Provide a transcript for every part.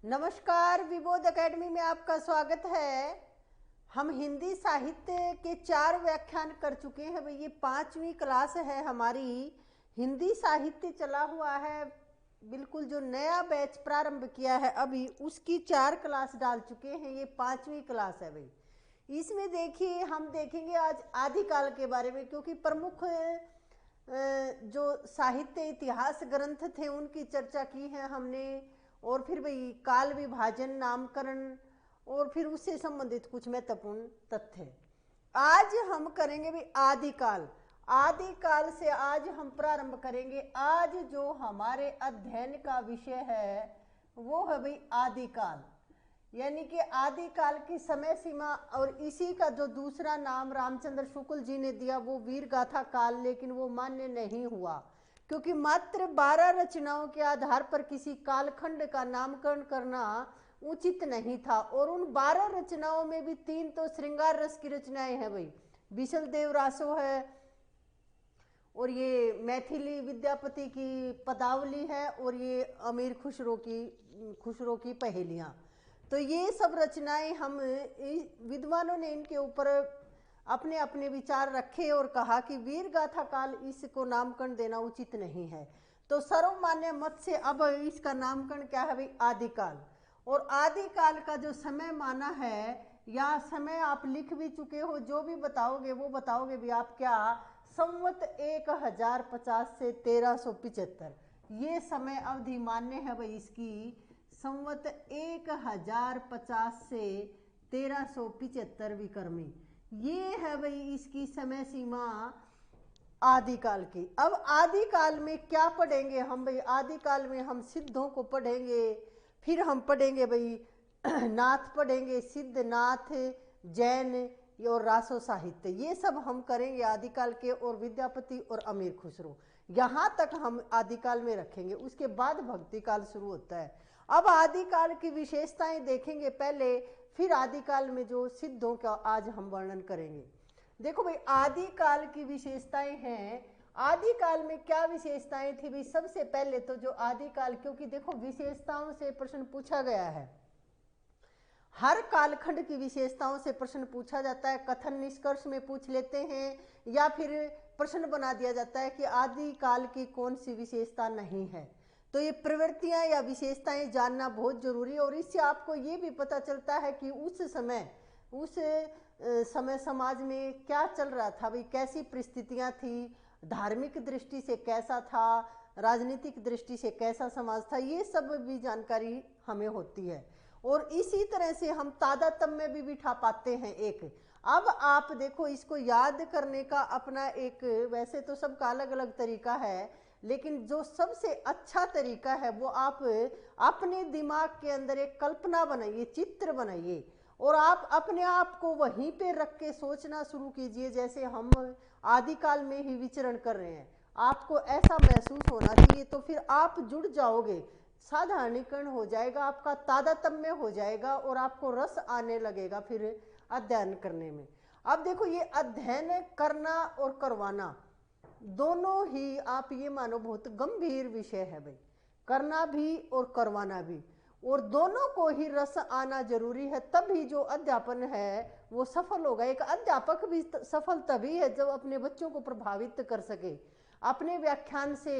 नमस्कार, विबोध एकेडमी में आपका स्वागत है। हम हिंदी साहित्य के 4 व्याख्यान कर चुके हैं भाई। ये 5वीं क्लास है हमारी। हिंदी साहित्य चला हुआ है, बिल्कुल जो नया बैच प्रारंभ किया है अभी, उसकी 4 क्लास डाल चुके हैं। ये 5वीं क्लास है भाई। इसमें देखिए, हम देखेंगे आज आदिकाल के बारे में, क्योंकि प्रमुख जो साहित्य इतिहास ग्रंथ थे उनकी चर्चा की है हमने। और फिर भाई काल विभाजन, नामकरण और फिर उससे संबंधित कुछ महत्वपूर्ण तथ्य आज हम करेंगे भाई। आदिकाल, आदिकाल से आज हम प्रारंभ करेंगे। आज जो हमारे अध्ययन का विषय है वो है भाई आदिकाल, यानी कि आदिकाल की समय सीमा। और इसी का जो दूसरा नाम रामचंद्र शुक्ल जी ने दिया वो वीर गाथा काल, लेकिन वो मान्य नहीं हुआ, क्योंकि मात्र 12 रचनाओं के आधार पर किसी कालखंड का नामकरण करना उचित नहीं था। और उन 12 रचनाओं में भी 3 तो श्रृंगार रस की रचनाएं हैं भाई। बिशल देव रासो है, और ये मैथिली विद्यापति की पदावली है, और ये अमीर खुसरो की पहेलियां। तो ये सब रचनाएं हम विद्वानों ने इनके ऊपर अपने अपने विचार रखे और कहा कि वीर गाथा काल इसको नामकरण देना उचित नहीं है। तो सर्वमान्य मत से अब इसका नामकरण क्या है भाई, आदिकाल। और आदिकाल का जो समय माना है, या समय आप लिख भी चुके हो, जो भी बताओगे वो बताओगे भी आप क्या, संवत 1050 से 1375, ये समय अवधि मान्य है भाई इसकी। संवत 1050 से 1375 विक्रमी, ये है भाई इसकी समय सीमा आदिकाल की। अब आदिकाल में क्या पढ़ेंगे हम भाई? आदिकाल में हम सिद्धों को पढ़ेंगे, फिर हम पढ़ेंगे भाई नाथ पढ़ेंगे, सिद्ध, नाथ, जैन और रासो साहित्य, ये सब हम करेंगे आदिकाल के। और विद्यापति और अमीर खुसरो, यहाँ तक हम आदिकाल में रखेंगे। उसके बाद भक्ति काल शुरू होता है। अब आदिकाल की विशेषताएं देखेंगे पहले, फिर आदिकाल में जो सिद्धों का आज हम वर्णन करेंगे। देखो भाई, आदिकाल की विशेषताएं हैं। आदिकाल में क्या विशेषताएं थी भाई? सबसे पहले तो जो आदिकाल, क्योंकि देखो विशेषताओं से प्रश्न पूछा गया है, हर कालखंड की विशेषताओं से प्रश्न पूछा जाता है। कथन निष्कर्ष में पूछ लेते हैं, या फिर प्रश्न बना दिया जाता है कि आदिकाल की कौन सी विशेषता नहीं है। तो ये प्रवृत्तियां या विशेषताएं जानना बहुत जरूरी है। और इससे आपको ये भी पता चलता है कि उस समय समाज में क्या चल रहा था भाई, कैसी परिस्थितियां थी, धार्मिक दृष्टि से कैसा था, राजनीतिक दृष्टि से कैसा समाज था, ये सब भी जानकारी हमें होती है। और इसी तरह से हम तादात्म्य भी बिठा पाते हैं एक। अब आप देखो, इसको याद करने का अपना एक, वैसे तो सबका अलग अलग तरीका है, लेकिन जो सबसे अच्छा तरीका है वो आप अपने दिमाग के अंदर एक कल्पना बनाइए, चित्र बनाइए, और आप अपने आप को वहीं पे रख के सोचना शुरू कीजिए जैसे हम आदिकाल में ही विचरण कर रहे हैं। आपको ऐसा महसूस होना चाहिए, तो फिर आप जुड़ जाओगे, साधारणीकरण हो जाएगा, आपका तादात्म्य हो जाएगा, और आपको रस आने लगेगा फिर अध्ययन करने में। अब देखो, ये अध्ययन करना और करवाना दोनों ही आप ये मानो बहुत गंभीर विषय है भाई, करना भी और करवाना भी, और दोनों को ही रस आना जरूरी है, तभी जो अध्यापन है वो सफल होगा। एक अध्यापक भी सफल तभी है जब अपने बच्चों को प्रभावित कर सके, अपने व्याख्यान से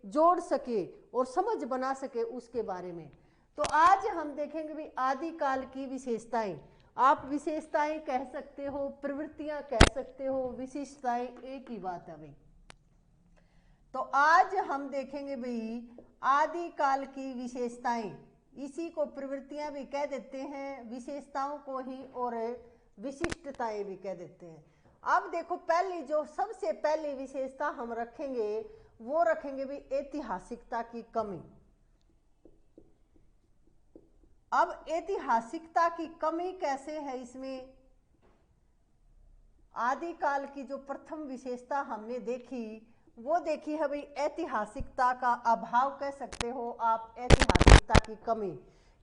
जोड़ सके और समझ बना सके उसके बारे में। तो आज हम देखेंगे भी आदिकाल की विशेषताएं। आप विशेषताएं कह सकते हो, प्रवृत्तियां कह सकते हो, विशिष्टताएं एक ही बात है भाई। तो आज हम देखेंगे भाई आदिकाल की विशेषताएं। इसी को प्रवृत्तियां भी कह देते हैं, विशेषताओं को ही, और विशिष्टताएं भी कह देते हैं। अब देखो, पहली जो सबसे पहली विशेषता हम रखेंगे वो रखेंगे भी ऐतिहासिकता की कमी। अब ऐतिहासिकता की कमी कैसे है इसमें? आदिकाल की जो प्रथम विशेषता हमने देखी वो देखी है भाई ऐतिहासिकता का अभाव, कह सकते हो आप, ऐतिहासिकता की कमी।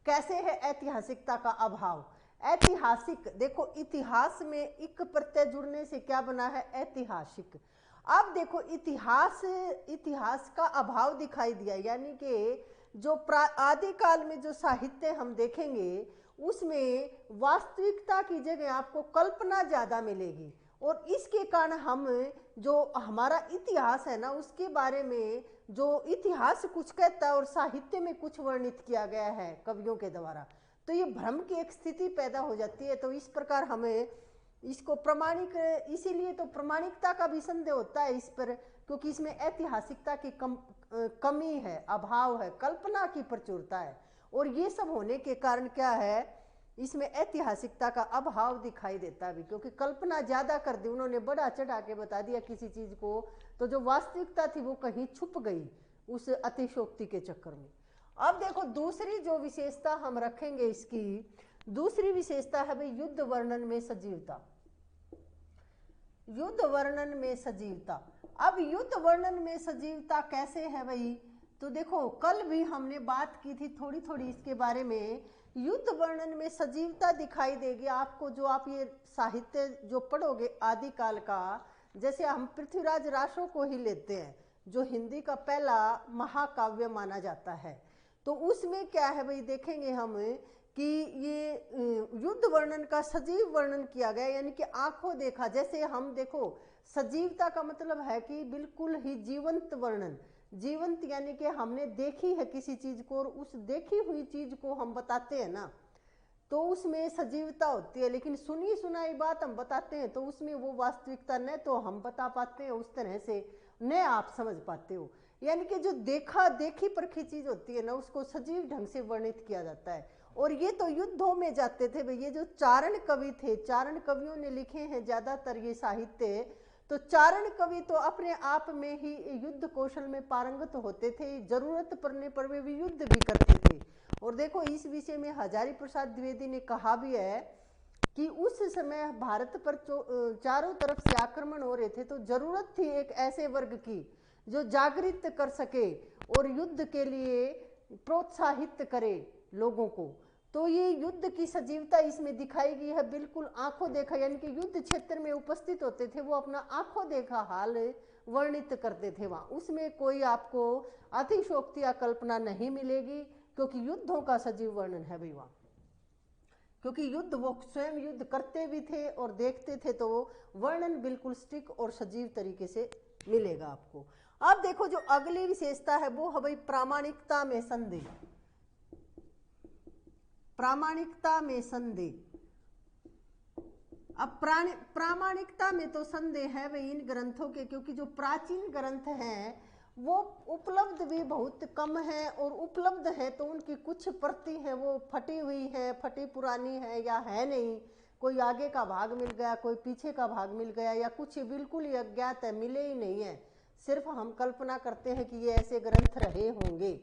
कैसे है ऐतिहासिकता का अभाव? ऐतिहासिक, देखो इतिहास में इक प्रत्यय जुड़ने से क्या बना है, ऐतिहासिक। अब देखो, इतिहास का अभाव दिखाई दिया, यानी कि जो आदिकाल में जो साहित्य हम देखेंगे उसमें वास्तविकता की जगह आपको कल्पना ज्यादा मिलेगी, और इसके कारण हम जो हमारा इतिहास है ना उसके बारे में जो इतिहास कुछ कहता है और साहित्य में कुछ वर्णित किया गया है कवियों के द्वारा, तो ये भ्रम की एक स्थिति पैदा हो जाती है। तो इस प्रकार हमें इसको प्रमाणिक, इसीलिए तो प्रमाणिकता का भी संदेह होता है इस पर, क्योंकि इसमें ऐतिहासिकता की कमी है, अभाव है, कल्पना की प्रचुरता है, और ये सब होने के कारण क्या है, इसमें ऐतिहासिकता का अभाव दिखाई देता है, क्योंकि कल्पना ज्यादा कर दी उन्होंने, बड़ा चढ़ा के बता दिया किसी चीज को, तो जो वास्तविकता थी वो कहीं छुप गई उस अतिशयोक्ति के चक्कर में। अब देखो दूसरी जो विशेषता हम रखेंगे, इसकी दूसरी विशेषता है भाई युद्ध वर्णन में सजीवता। युद्ध वर्णन में सजीवता, अब युद्ध वर्णन में सजीवता कैसे है भाई, तो देखो कल भी हमने बात की थी थोड़ी थोड़ी इसके बारे में। युद्ध वर्णन में सजीवता दिखाई देगी आपको, जो आप ये साहित्य जो पढ़ोगे आदिकाल का, जैसे हम पृथ्वीराज रासो को ही लेते हैं जो हिंदी का पहला महाकाव्य माना जाता है, तो उसमें क्या है भाई देखेंगे हम कि ये युद्ध वर्णन का सजीव वर्णन किया गया, यानी कि आंखों देखा। जैसे हम देखो सजीवता का मतलब है कि बिल्कुल ही जीवंत वर्णन, जीवंत यानी कि हमने देखी है किसी चीज को और उस देखी हुई चीज को हम बताते हैं ना, तो उसमें सजीवता होती है। लेकिन सुनी सुनाई बात हम बताते हैं तो उसमें वो वास्तविकता न तो हम बता पाते हैं उस तरह से, न आप समझ पाते हो। यानी कि जो देखा देखी परखी चीज होती है ना उसको सजीव ढंग से वर्णित किया जाता है। और ये तो युद्धों में जाते थे भाई, ये जो चारण कवि थे, चारण कवियों ने लिखे हैं ज्यादातर ये साहित्य, तो चारण कवि तो अपने आप में ही युद्ध कौशल में पारंगत होते थे, जरूरत पड़ने पर वे भी युद्ध भी करते थे। और देखो इस विषय में हजारी प्रसाद द्विवेदी ने कहा भी है कि उस समय भारत पर चारों तरफ से आक्रमण हो रहे थे, तो जरूरत थी एक ऐसे वर्ग की जो जागृत कर सके और युद्ध के लिए प्रोत्साहित करे लोगों को। तो ये युद्ध की सजीवता इसमें दिखाई गई है, बिल्कुल आंखों देखा, यानी कि युद्ध क्षेत्र में उपस्थित होते थे वो अपना आंखों देखा हाल वर्णित करते थे वहां, उसमें कोई आपको अतिशोक्ति या कल्पना नहीं मिलेगी, क्योंकि युद्धों का सजीव वर्णन है भाई वहां, क्योंकि युद्ध वो स्वयं युद्ध करते भी थे और देखते थे, तो वर्णन बिल्कुल स्टिक और सजीव तरीके से मिलेगा आपको। अब देखो जो अगली विशेषता है वो है भाई प्रामाणिकता में संदेह। प्रामाणिकता में संदेह, अब प्रामाणिकता में तो संदेह है भाई इन ग्रंथों के, क्योंकि जो प्राचीन ग्रंथ हैं वो उपलब्ध भी बहुत कम है, और उपलब्ध है तो उनकी कुछ प्रति है वो फटी हुई है, फटी पुरानी है या है नहीं, कोई आगे का भाग मिल गया, कोई पीछे का भाग मिल गया, या कुछ बिल्कुल ही अज्ञात है, मिले ही नहीं है, सिर्फ हम कल्पना करते हैं कि ये ऐसे ग्रंथ रहे होंगे।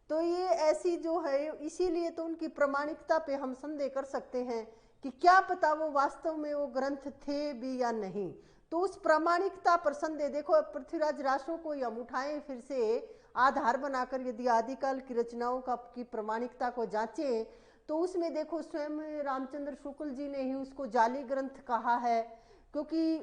तो ये ऐसी जो है, इसीलिए तो उनकी प्रामाणिकता पे हम संदेह कर सकते हैं कि क्या पता वो वास्तव में वो ग्रंथ थे भी या नहीं। तो उस प्रामाणिकता पर संदेह, देखो पृथ्वीराज रासो को हम उठाएं फिर से आधार बनाकर, यदि आदिकाल की रचनाओं का की प्रामाणिकता को जांचें, तो उसमें देखो स्वयं रामचंद्र शुक्ल जी ने ही उसको जाली ग्रंथ कहा है, क्योंकि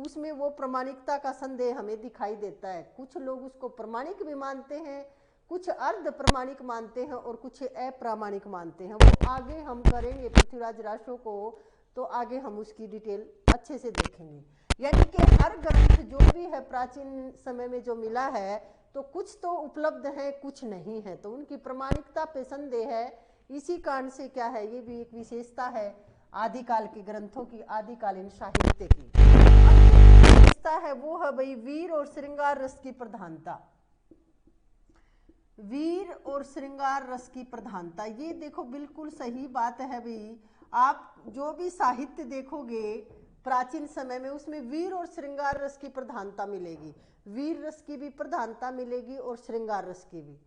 उसमें वो प्रामाणिकता का संदेह हमें दिखाई देता है। कुछ लोग उसको प्रामाणिक भी मानते हैं, कुछ अर्ध प्रामाणिक मानते हैं और कुछ अप्रामाणिक मानते हैं। वो आगे हम करेंगे पृथ्वीराज रासो को, तो आगे हम उसकी डिटेल अच्छे से देखेंगे। यानी कि हर ग्रंथ जो भी है प्राचीन समय में जो मिला है, तो कुछ तो उपलब्ध है कुछ नहीं है, तो उनकी प्रामाणिकता पे संदेह है। इसी कारण से क्या है, ये भी एक विशेषता है आदिकाल के ग्रंथों की, आदिकालीन साहित्य की। विशेषता है वो है भाई वीर और श्रृंगार रस की प्रधानता। वीर और श्रृंगार रस की प्रधानता, ये देखो बिल्कुल सही बात है भाई। आप जो भी साहित्य देखोगे प्राचीन समय में, उसमें वीर और श्रृंगार रस की प्रधानता मिलेगी, वीर रस की भी प्रधानता मिलेगी और श्रृंगार रस की भी।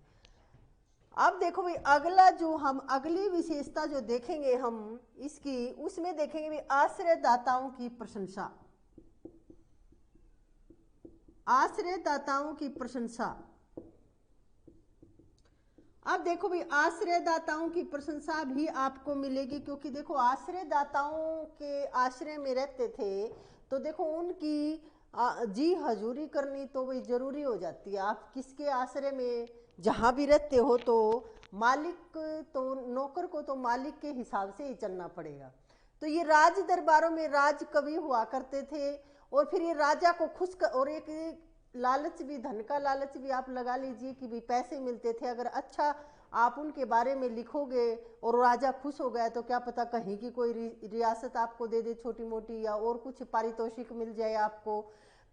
अब देखो भाई अगला जो हम अगली विशेषता जो देखेंगे हम इसकी, उसमें देखेंगे भाई आश्रयदाताओं की प्रशंसा। आश्रयदाताओं की प्रशंसा, अब देखो भाई आश्रयदाताओं की प्रशंसा भी आपको मिलेगी, क्योंकि देखो आश्रयदाताओं के आश्रय में रहते थे, तो देखो उनकी जी हजूरी करनी तो वही जरूरी हो जाती है। आप किसके आश्रय में जहाँ भी रहते हो तो मालिक, तो नौकर को तो मालिक के हिसाब से ही चलना पड़ेगा। तो ये राज दरबारों में राज कवि हुआ करते थे, और फिर ये राजा को खुश और एक लालच भी, धन का लालच भी आप लगा लीजिए कि भी पैसे मिलते थे। अगर अच्छा आप उनके बारे में लिखोगे और राजा खुश हो गया तो क्या पता कहीं की कोई रियासत आपको दे दे छोटी मोटी, या और कुछ पारितोषिक मिल जाए आपको।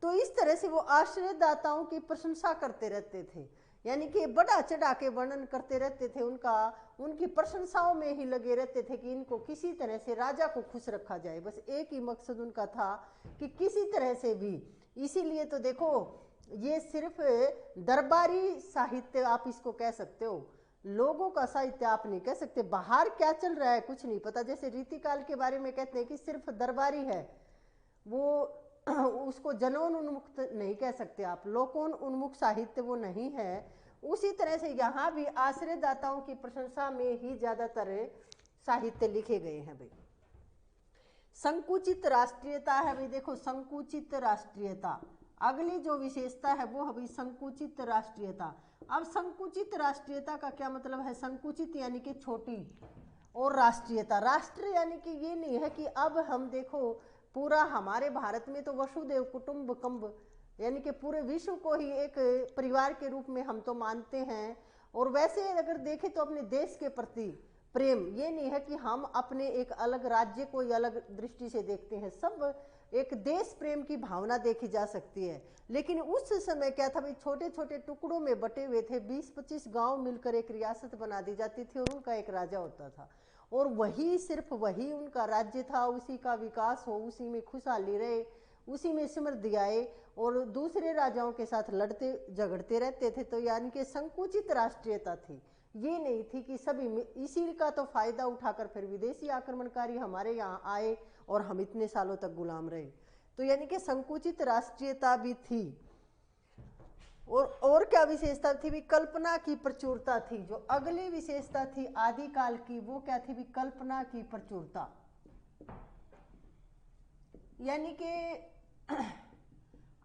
तो इस तरह से वो आश्रयदाताओं की प्रशंसा करते रहते थे, यानी कि बढ़ा चढ़ा के वर्णन करते रहते थे उनका, उनकी प्रशंसाओं में ही लगे रहते थे कि इनको किसी तरह से राजा को खुश रखा जाए। बस एक ही मकसद उनका था कि किसी तरह से भी। इसीलिए तो देखो ये सिर्फ दरबारी साहित्य आप इसको कह सकते हो, लोगों का साहित्य आप नहीं कह सकते। बाहर क्या चल रहा है कुछ नहीं पता। जैसे रीतिकाल के बारे में कहते हैं कि सिर्फ दरबारी है, वो उसको जनोन्मुक्त नहीं कह सकते आप, लोकोन उन्मुख साहित्य वो नहीं है। उसी तरह से यहाँ भी आश्रयदाताओं की प्रशंसा में ही ज्यादातर साहित्य लिखे गए हैं भाई। संकुचित राष्ट्रीयता है भाई, देखो संकुचित राष्ट्रीयता, अगली जो विशेषता है वो है भाई संकुचित राष्ट्रीयता। अब संकुचित राष्ट्रीयता का क्या मतलब है? संकुचित यानी कि छोटी, और राष्ट्रीयता, राष्ट्र यानी कि ये नहीं है कि अब हम देखो पूरा हमारे भारत में तो वसुदेव कुटुंबकम, यानी कि पूरे विश्व को ही एक परिवार के रूप में हम तो मानते हैं। और वैसे अगर देखें तो अपने देश के प्रति प्रेम, ये नहीं है कि हम अपने एक अलग राज्य को अलग दृष्टि से देखते हैं, सब एक देश प्रेम की भावना देखी जा सकती है। लेकिन उस समय क्या था भाई, छोटे छोटे टुकड़ों में बटे हुए थे, 20-25 गांव मिलकर एक रियासत बना दी जाती थी और उनका एक राजा होता था, और वही सिर्फ वही उनका राज्य था, उसी का विकास हो, उसी में खुशहाली रहे, उसी में समृद्धि आए, और दूसरे राजाओं के साथ लड़ते झगड़ते रहते थे। तो यानी कि संकुचित राष्ट्रीयता थी, ये नहीं थी कि सभी, इसी का तो फायदा उठाकर फिर विदेशी आक्रमणकारी हमारे यहाँ आए और हम इतने सालों तक गुलाम रहे। तो यानी कि संकुचित राष्ट्रीयता भी थी। और क्या विशेषता थी भी? कल्पना की प्रचुरता थी। जो अगली विशेषता थी आदिकाल की वो क्या थी भी? कल्पना की प्रचुरता, यानी कि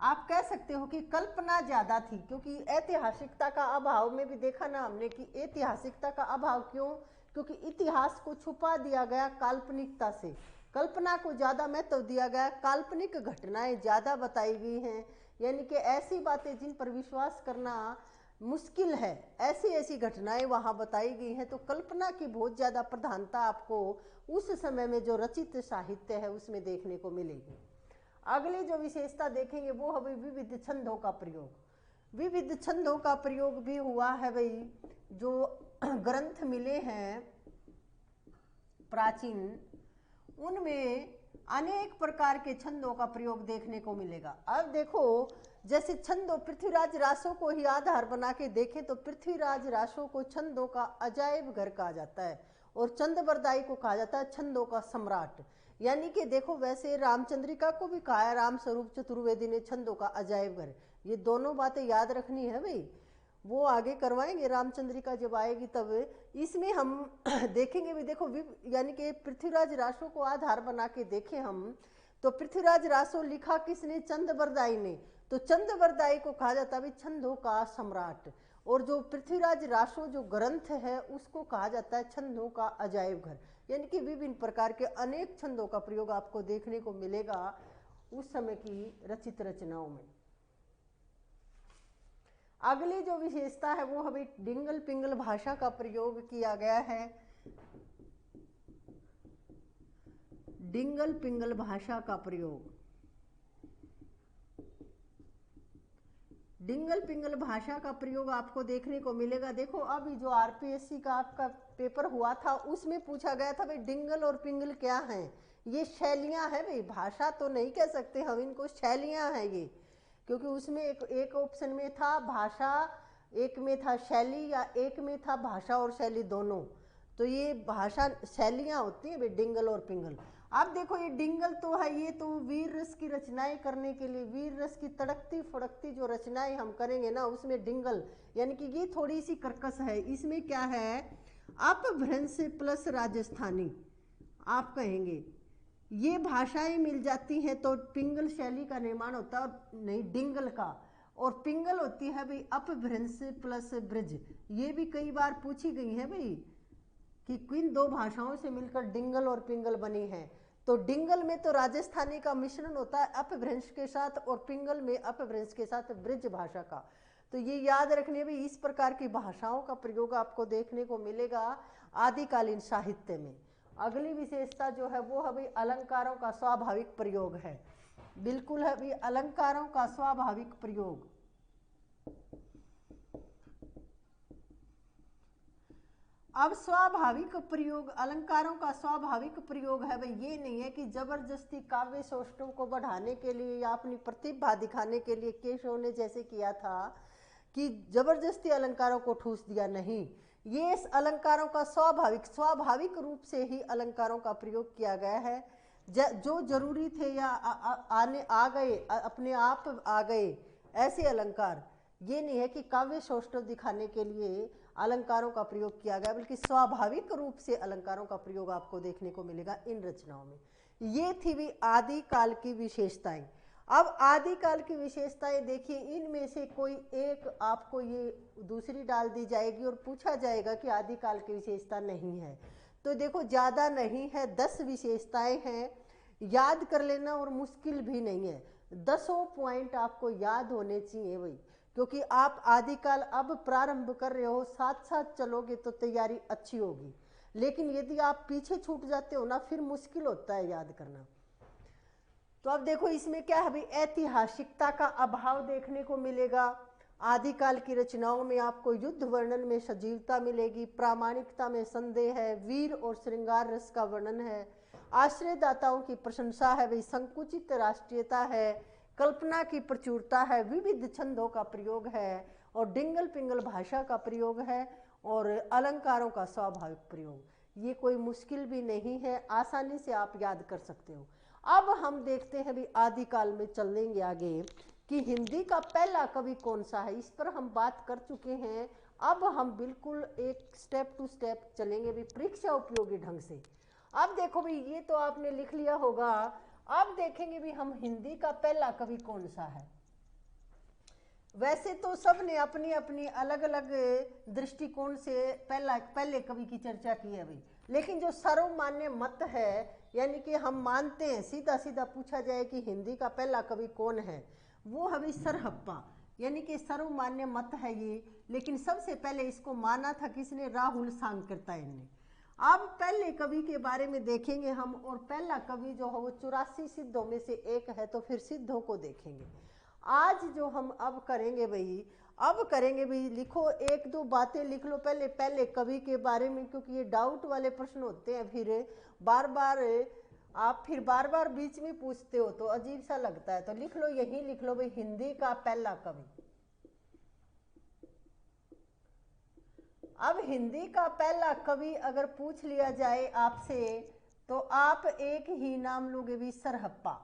आप कह सकते हो कि कल्पना ज्यादा थी, क्योंकि ऐतिहासिकता का अभाव में भी देखा ना हमने कि ऐतिहासिकता का अभाव क्यों? क्योंकि इतिहास को छुपा दिया गया काल्पनिकता से, कल्पना को ज्यादा महत्व दिया गया, काल्पनिक घटनाएं ज्यादा बताई गई हैं, यानी कि ऐसी बातें जिन पर विश्वास करना मुश्किल है, ऐसी ऐसी घटनाएं वहां बताई गई हैं। तो कल्पना की बहुत ज्यादा प्रधानता आपको उस समय में जो रचित साहित्य है उसमें देखने को मिलेगी। अगली जो विशेषता देखेंगे वो है विविध छंदों का प्रयोग। विविध छंदों का प्रयोग भी हुआ है भाई। जो ग्रंथ मिले हैं प्राचीन, उनमें अनेक प्रकार के छंदों का प्रयोग देखने को मिलेगा। अब देखो जैसे छंदों, पृथ्वीराज रासो को ही आधार बना के देखें तो पृथ्वीराज रासो को छंदों का अजायब घर कहा जाता है, और चंद्रबरदाई को कहा जाता है छंदों का सम्राट। यानी कि देखो वैसे रामचंद्रिका को भी कहा है राम स्वरूप चतुर्वेदी ने छंदों का अजायब घर। ये दोनों बातें याद रखनी है भाई, वो आगे करवाएंगे रामचंद्रिका जब आएगी तब। इसमें हम देखेंगे भी, देखो यानी कि पृथ्वीराज रासो को आधार बना के देखें हम तो पृथ्वीराज रासो लिखा किसने? चंद्रबरदाई ने। तो चंद्रबरदाई को कहा जाता है छंदों का सम्राट, और जो पृथ्वीराज रासो जो ग्रंथ है उसको कहा जाता है छंदों का अजायब घर। यानी कि विभिन्न प्रकार के अनेक छंदों का प्रयोग आपको देखने को मिलेगा उस समय की रचित रचनाओं में। अगली जो विशेषता है वो अभी डिंगल पिंगल भाषा का प्रयोग किया गया है। डिंगल पिंगल भाषा का प्रयोग, डिंगल पिंगल भाषा का प्रयोग आपको देखने को मिलेगा। देखो अभी जो आरपीएससी का आपका पेपर हुआ था उसमें पूछा गया था भाई डिंगल और पिंगल क्या हैं? ये शैलियां हैं भाई, भाषा तो नहीं कह सकते हम इनको, शैलियां हैं ये। क्योंकि उसमें एक ऑप्शन में था भाषा, एक में था शैली, या एक में था भाषा और शैली दोनों। तो ये भाषा शैलियां होती हैं भाई डिंगल और पिंगल। अब देखो ये डिंगल तो है, ये तो वीर रस की रचनाएं करने के लिए, वीर रस की तड़कती फड़कती जो रचनाएं हम करेंगे ना उसमें डिंगल, यानी कि ये थोड़ी सी कर्कश है। इसमें क्या है? अपभ्रंश प्लस राजस्थानी आप कहेंगे, ये भाषाएं मिल जाती हैं तो पिंगल शैली का निर्माण होता है, और नहीं डिंगल का। और पिंगल होती है भाई अपभ्रंश प्लस ब्रिज। ये भी कई बार पूछी गई है भाई कि किन दो भाषाओं से मिलकर डिंगल और पिंगल बनी है। तो डिंगल में तो राजस्थानी का मिश्रण होता है अपभ्रंश के साथ, और पिंगल में अपभ्रंश के साथ ब्रिज भाषा का। तो ये याद रखने में इस प्रकार की भाषाओं का प्रयोग आपको देखने को मिलेगा आदिकालीन साहित्य में। अगली विशेषता जो है वो है भाई अलंकारों का स्वाभाविक प्रयोग है। बिल्कुल है भाई अलंकारों का स्वाभाविक प्रयोग। अब स्वाभाविक प्रयोग, अलंकारों का स्वाभाविक प्रयोग है भाई ये नहीं है कि जबरदस्ती काव्य सौष्ठव को बढ़ाने के लिए या अपनी प्रतिभा दिखाने के लिए केशव ने जैसे किया था कि जबरदस्ती अलंकारों को ठूस दिया। नहीं, ये इस अलंकारों का स्वाभाविक रूप से ही अलंकारों का प्रयोग किया गया है। जो जरूरी थे या आने आ गए, अपने आप आ गए ऐसे अलंकार। ये नहीं है कि काव्य सौष्ठव दिखाने के लिए अलंकारों का प्रयोग किया गया, बल्कि स्वाभाविक रूप से अलंकारों का प्रयोग आपको देखने को मिलेगा इन रचनाओं में। ये थी भी आदिकाल की विशेषताएं। अब आदिकाल की विशेषताएं देखिए, इनमें से कोई एक आपको ये दूसरी डाल दी जाएगी और पूछा जाएगा कि आदिकाल की विशेषता नहीं है। तो देखो ज़्यादा नहीं है, 10 विशेषताएं हैं, याद कर लेना और मुश्किल भी नहीं है। 10 पॉइंट आपको याद होने चाहिए भाई, क्योंकि आप आदिकाल अब प्रारंभ कर रहे हो, साथ साथ चलोगे तो तैयारी अच्छी होगी। लेकिन यदि आप पीछे छूट जाते हो ना, फिर मुश्किल होता है याद करना। तो अब देखो इसमें क्या है भाई, ऐतिहासिकता का अभाव देखने को मिलेगा। आदिकाल की रचनाओं में आपको युद्ध वर्णन में सजीवता मिलेगी, प्रामाणिकता में संदेह है, वीर और श्रृंगार रस का वर्णन है, आश्रयदाताओं की प्रशंसा है भाई, संकुचित राष्ट्रीयता है, कल्पना की प्रचुरता है, विविध छंदों का प्रयोग है, और डिंगल पिंगल भाषा का प्रयोग है, और अलंकारों का स्वाभाविक प्रयोग। ये कोई मुश्किल भी नहीं है, आसानी से आप याद कर सकते हो। अब हम देखते हैं भी आदिकाल में चल लेंगे आगे कि हिंदी का पहला कवि कौन सा है। इस पर हम बात कर चुके हैं, अब हम बिल्कुल एक स्टेप टू स्टेप चलेंगे भी परीक्षा उपयोगी ढंग से। अब देखो भी ये तो आपने लिख लिया होगा, अब देखेंगे भी हम हिंदी का पहला कवि कौन सा है। वैसे तो सब ने अपनी अपनी अलग अलग दृष्टिकोण से पहले कवि की चर्चा की है भाई, लेकिन जो सर्वमान्य मत है, यानी कि हम मानते हैं, सीधा सीधा पूछा जाए कि हिंदी का पहला कवि कौन है, वो है भाई सरहप्पा, यानी कि सर्वमान्य मत है ये। लेकिन सबसे पहले इसको माना था किसने, राहुल सांकृत्यायन ने। अब पहले कवि के बारे में देखेंगे हम, और पहला कवि जो है वो 84 सिद्धों में से एक है, तो फिर सिद्धों को देखेंगे। आज जो हम अब करेंगे भाई, लिखो एक दो बातें लिख लो पहले कवि के बारे में, क्योंकि ये डाउट वाले प्रश्न होते हैं, फिर बार बार बीच में पूछते हो तो अजीब सा लगता है। तो लिख लो, यही लिख लो भाई, हिंदी का पहला कवि। अब हिंदी का पहला कवि अगर पूछ लिया जाए आपसे, तो आप एक ही नाम लोगे भी, सरहप्पा।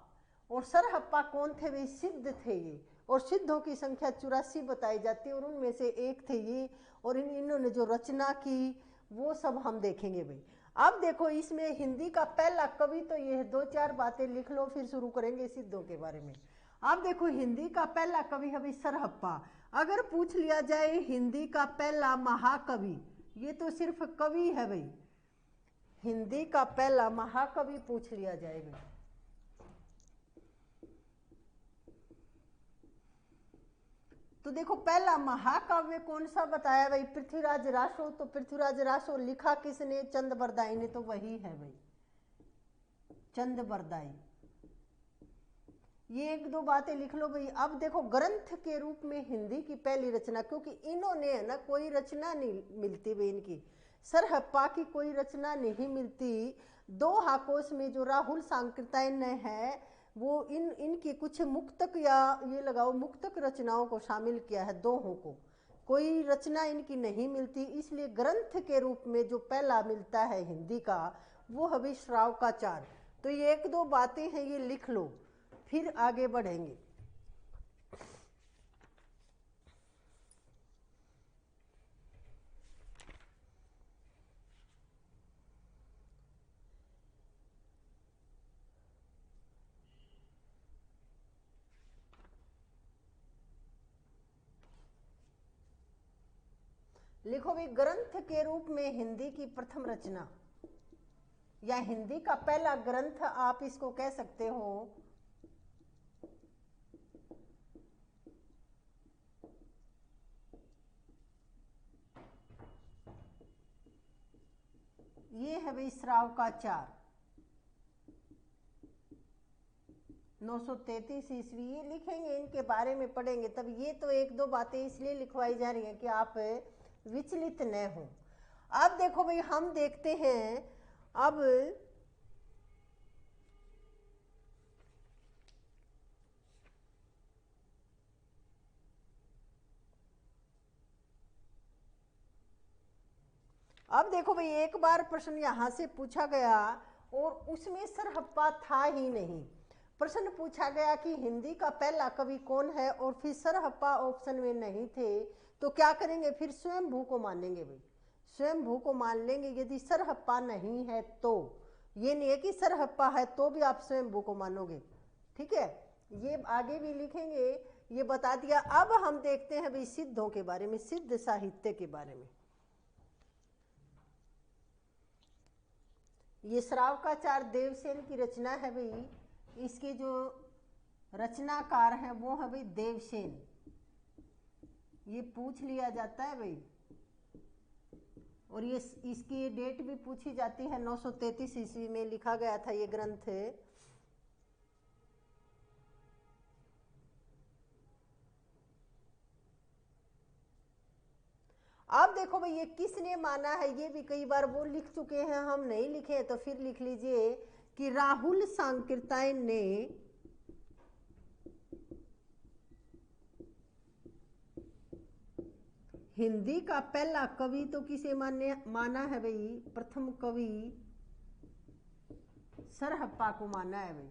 और सरहप्पा कौन थे भाई, सिद्ध थे ये, और सिद्धों की संख्या 84 बताई जाती है, और उनमें से एक थे ये। और इन्होंने जो रचना की वो सब हम देखेंगे भाई। अब देखो इसमें हिंदी का पहला कवि तो ये है, 2-4 बातें लिख लो, फिर शुरू करेंगे सिद्धों के बारे में। अब देखो हिंदी का पहला कवि है भाई सरहप्पा। अगर पूछ लिया जाए हिंदी का पहला महाकवि, ये तो सिर्फ कवि है भाई, हिंदी का पहला महाकवि पूछ लिया जाएगा, तो देखो पहला महाकाव्य कौन सा बताया भाई, पृथ्वीराज रासो। तो पृथ्वीराज रासो लिखा किसने, चंद बरदाई ने, तो वही है भाई चंद बरदाई। ये एक दो बातें लिख लो भाई। अब देखो ग्रंथ के रूप में हिंदी की पहली रचना, क्योंकि इन्होंने है ना कोई रचना नहीं मिलती भाई इनकी, सरहप्पा की कोई रचना नहीं मिलती। दोहा कोश में जो राहुल सांकृत्यायन है, वो इनकी कुछ मुक्तक या ये लगाओ मुक्तक रचनाओं को शामिल किया है, दोहों को, कोई रचना इनकी नहीं मिलती। इसलिए ग्रंथ के रूप में जो पहला मिलता है हिंदी का, वो है श्रावकाचार। तो ये एक दो बातें हैं, ये लिख लो, फिर आगे बढ़ेंगे। लिखो भाई, ग्रंथ के रूप में हिंदी की प्रथम रचना या हिंदी का पहला ग्रंथ आप इसको कह सकते हो। ये है भाई श्रावकाचार, 933 ईस्वी। ये लिखेंगे, इनके बारे में पढ़ेंगे तब। ये तो एक दो बातें इसलिए लिखवाई जा रही हैं कि आप विचलित न हो। अब देखो भाई, हम देखते हैं अब देखो भाई, एक बार प्रश्न यहां से पूछा गया और उसमें सरहप्पा था ही नहीं। प्रश्न पूछा गया कि हिंदी का पहला कवि कौन है, और फिर सरहप्पा ऑप्शन में नहीं थे, तो क्या करेंगे, फिर स्वयंभू को मानेंगे भाई, स्वयंभू को मान लेंगे। यदि सरहप्पा नहीं है तो, ये नहीं है कि सरहप्पा है तो भी आप स्वयंभू को मानोगे, ठीक है। ये आगे भी लिखेंगे, ये बता दिया। अब हम देखते हैं भाई सिद्धों के बारे में, सिद्ध साहित्य के बारे में। ये श्रावकाचार देवसेन की रचना है भाई। इसके जो रचनाकार हैं वो है भाई देवसेन। ये पूछ लिया जाता है भाई, और ये इसकी डेट भी पूछी जाती है। 933 ईस्वी में लिखा गया था ये ग्रंथ। अब देखो भाई, ये किसने माना है, ये भी कई बार वो लिख चुके हैं, हम नहीं लिखे हैं, तो फिर लिख लीजिए कि राहुल सांकृत्यायन ने हिंदी का पहला कवि तो किसे माना है भाई, प्रथम कवि सरहप्पा को माना है भाई।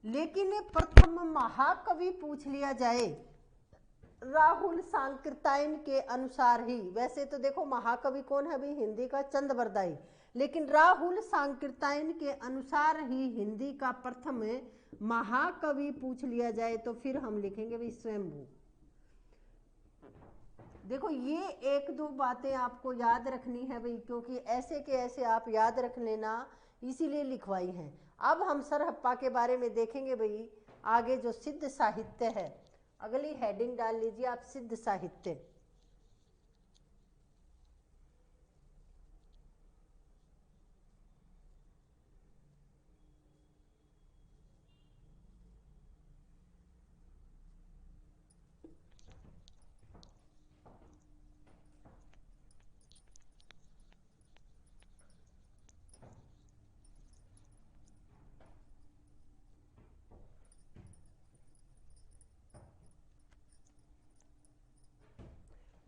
लेकिन प्रथम महाकवि पूछ लिया जाए राहुल सांकृत्यायन के अनुसार ही, वैसे तो देखो महाकवि कौन है भाई, हिंदी का चंद्रवरदाई, लेकिन राहुल सांकृत्यायन के अनुसार ही हिंदी का प्रथम महाकवि पूछ लिया जाए तो फिर हम लिखेंगे भाई स्वयंभू। देखो ये एक दो बातें आपको याद रखनी है भाई, क्योंकि ऐसे के ऐसे आप याद रख लेना, इसीलिए लिखवाई हैं। अब हम सरहप्पा के बारे में देखेंगे भाई। आगे जो सिद्ध साहित्य है, अगली हेडिंग डाल लीजिए आप, सिद्ध साहित्य।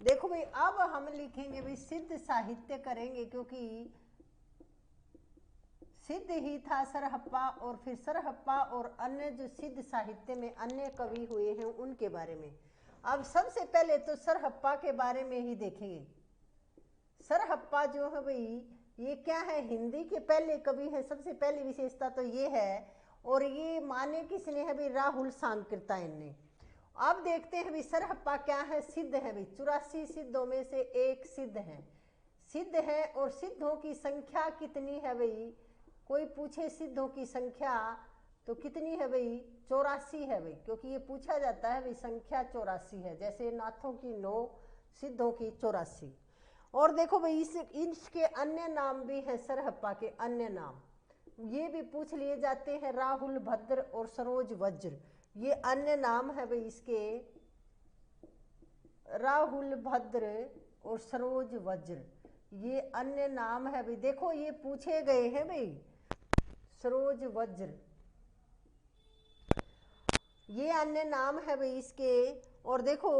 देखो भाई, अब हम लिखेंगे भाई सिद्ध साहित्य करेंगे, क्योंकि सिद्ध ही था सरहप्पा, और फिर सरहप्पा और अन्य जो सिद्ध साहित्य में अन्य कवि हुए हैं उनके बारे में। अब सबसे पहले तो सरहप्पा के बारे में ही देखेंगे। सरहप्पा जो है भाई, ये क्या है, हिंदी के पहले कवि है, सबसे पहली विशेषता तो ये है। और ये माने किसने है भाई, राहुल सांकृत्यायन ने। अब देखते हैं भाई सरहप्पा क्या है, सिद्ध है भाई, 84 सिद्धों में से एक सिद्ध है, सिद्ध है। और सिद्धों की संख्या कितनी है भाई, कोई पूछे सिद्धों की संख्या तो कितनी है भाई, 84 है भाई, क्योंकि ये पूछा जाता है भाई, संख्या 84 है, जैसे नाथों की 9, सिद्धों की 84। और देखो भाई इसके अन्य नाम भी हैं, सरहप्पा के अन्य नाम ये भी पूछ लिए जाते हैं, राहुल भद्र और सरोज वज्र, ये अन्य नाम है भाई इसके, राहुल भद्र और सरोज वज्र, ये अन्य नाम है भाई। देखो ये पूछे गए हैं भाई, सरोज वज्र ये अन्य नाम है भाई इसके। और देखो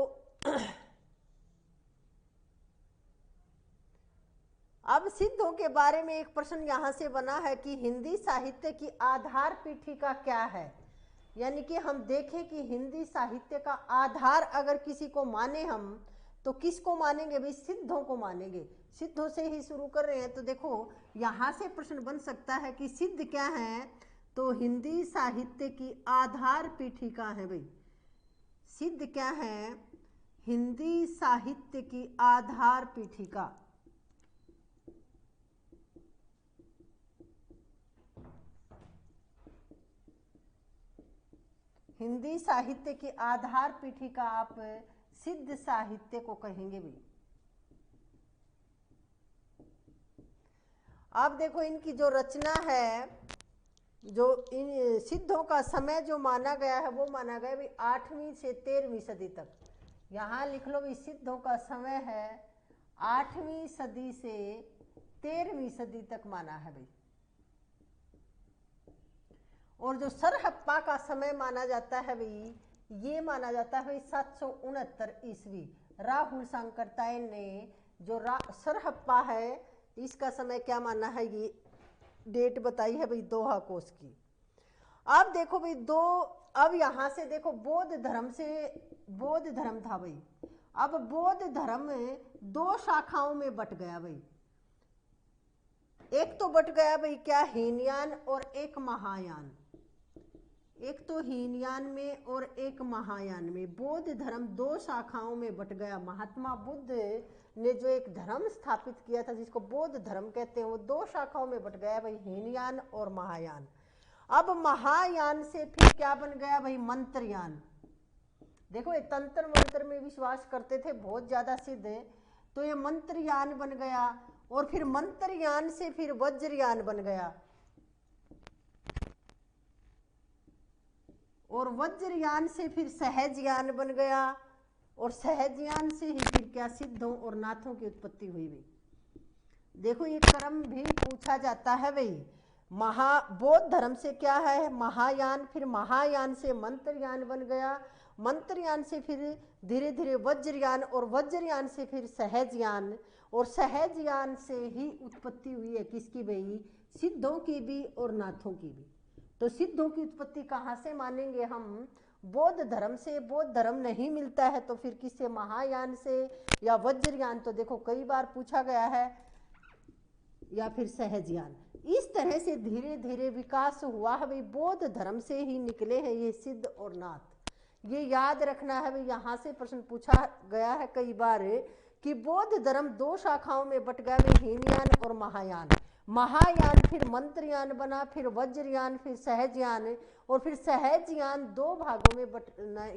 अब सिद्धों के बारे में एक प्रश्न यहां से बना है कि हिंदी साहित्य की आधार पीठिका क्या है, यानी कि हम देखें कि हिंदी साहित्य का आधार अगर किसी को माने हम तो किसको मानेंगे भाई, सिद्धों को मानेंगे। सिद्धों से ही शुरू कर रहे हैं, तो देखो यहां से प्रश्न बन सकता है कि सिद्ध क्या है, तो हिंदी साहित्य की आधार पीठिका है भाई। सिद्ध क्या है, हिंदी साहित्य की आधार पीठिका। हिंदी साहित्य की आधार पीठिका आप सिद्ध साहित्य को कहेंगे भी। आप देखो इनकी जो रचना है, जो इन सिद्धों का समय जो माना गया है वो माना गया भी 8वीं से 13वीं सदी तक। यहाँ लिख लो भी सिद्धों का समय है 8वीं सदी से 13वीं सदी तक माना है भाई। और जो सरहप्पा का समय माना जाता है भाई, ये माना जाता है भाई 769 ईस्वी। राहुल सांकरतायन ने जो सरहप्पा है इसका समय क्या माना है, ये डेट बताई है भाई दोहा कोश की। अब देखो भाई अब यहां से देखो बौद्ध धर्म था भाई। अब बौद्ध धर्म 2 शाखाओं में बट गया भाई। एक तो बट गया भाई क्या, हीनयान और एक महायान। एक तो हीनयान में और एक महायान में बौद्ध धर्म 2 शाखाओं में बट गया। महात्मा बुद्ध ने जो एक धर्म स्थापित किया था जिसको बौद्ध धर्म कहते हैं, वो 2 शाखाओं में बट गया भाई, हीनयान और महायान। अब महायान से फिर क्या बन गया भाई, मंत्रयान। देखो ये तंत्र मंत्र में विश्वास करते थे बहुत ज्यादा सिद्ध है, तो ये मंत्रयान बन गया। और फिर मंत्रयान से फिर वज्रयान बन गया, और वज्रयान से फिर सहजयान बन गया, और सहजयान से ही फिर क्या, सिद्धों और नाथों की उत्पत्ति हुई भाई। देखो ये क्रम भी पूछा जाता है भाई। बौद्ध धर्म से क्या है, महायान, फिर महायान से मंत्रयान बन गया, मंत्रयान से फिर धीरे धीरे वज्रयान, और वज्रयान से फिर सहजयान, और सहजयान से ही उत्पत्ति हुई है किसकी भाई, सिद्धों की भी और नाथों की भी। तो सिद्धों की उत्पत्ति कहाँ से मानेंगे हम, बौद्ध धर्म से। बौद्ध धर्म नहीं मिलता है तो फिर किससे, महायान से या वज्रयान, तो देखो कई बार पूछा गया है, या फिर सहजयान। इस तरह से धीरे धीरे विकास हुआ है भाई। बौद्ध धर्म से ही निकले हैं ये सिद्ध और नाथ, ये याद रखना है भाई। यहाँ से प्रश्न पूछा गया है कई बार कि बौद्ध धर्म 2 शाखाओं में बट गया भाई, हीनयान और महायान। महायान फिर मंत्रयान बना, फिर वज्रयान, फिर सहजयान, और फिर सहजयान 2 भागों में बट,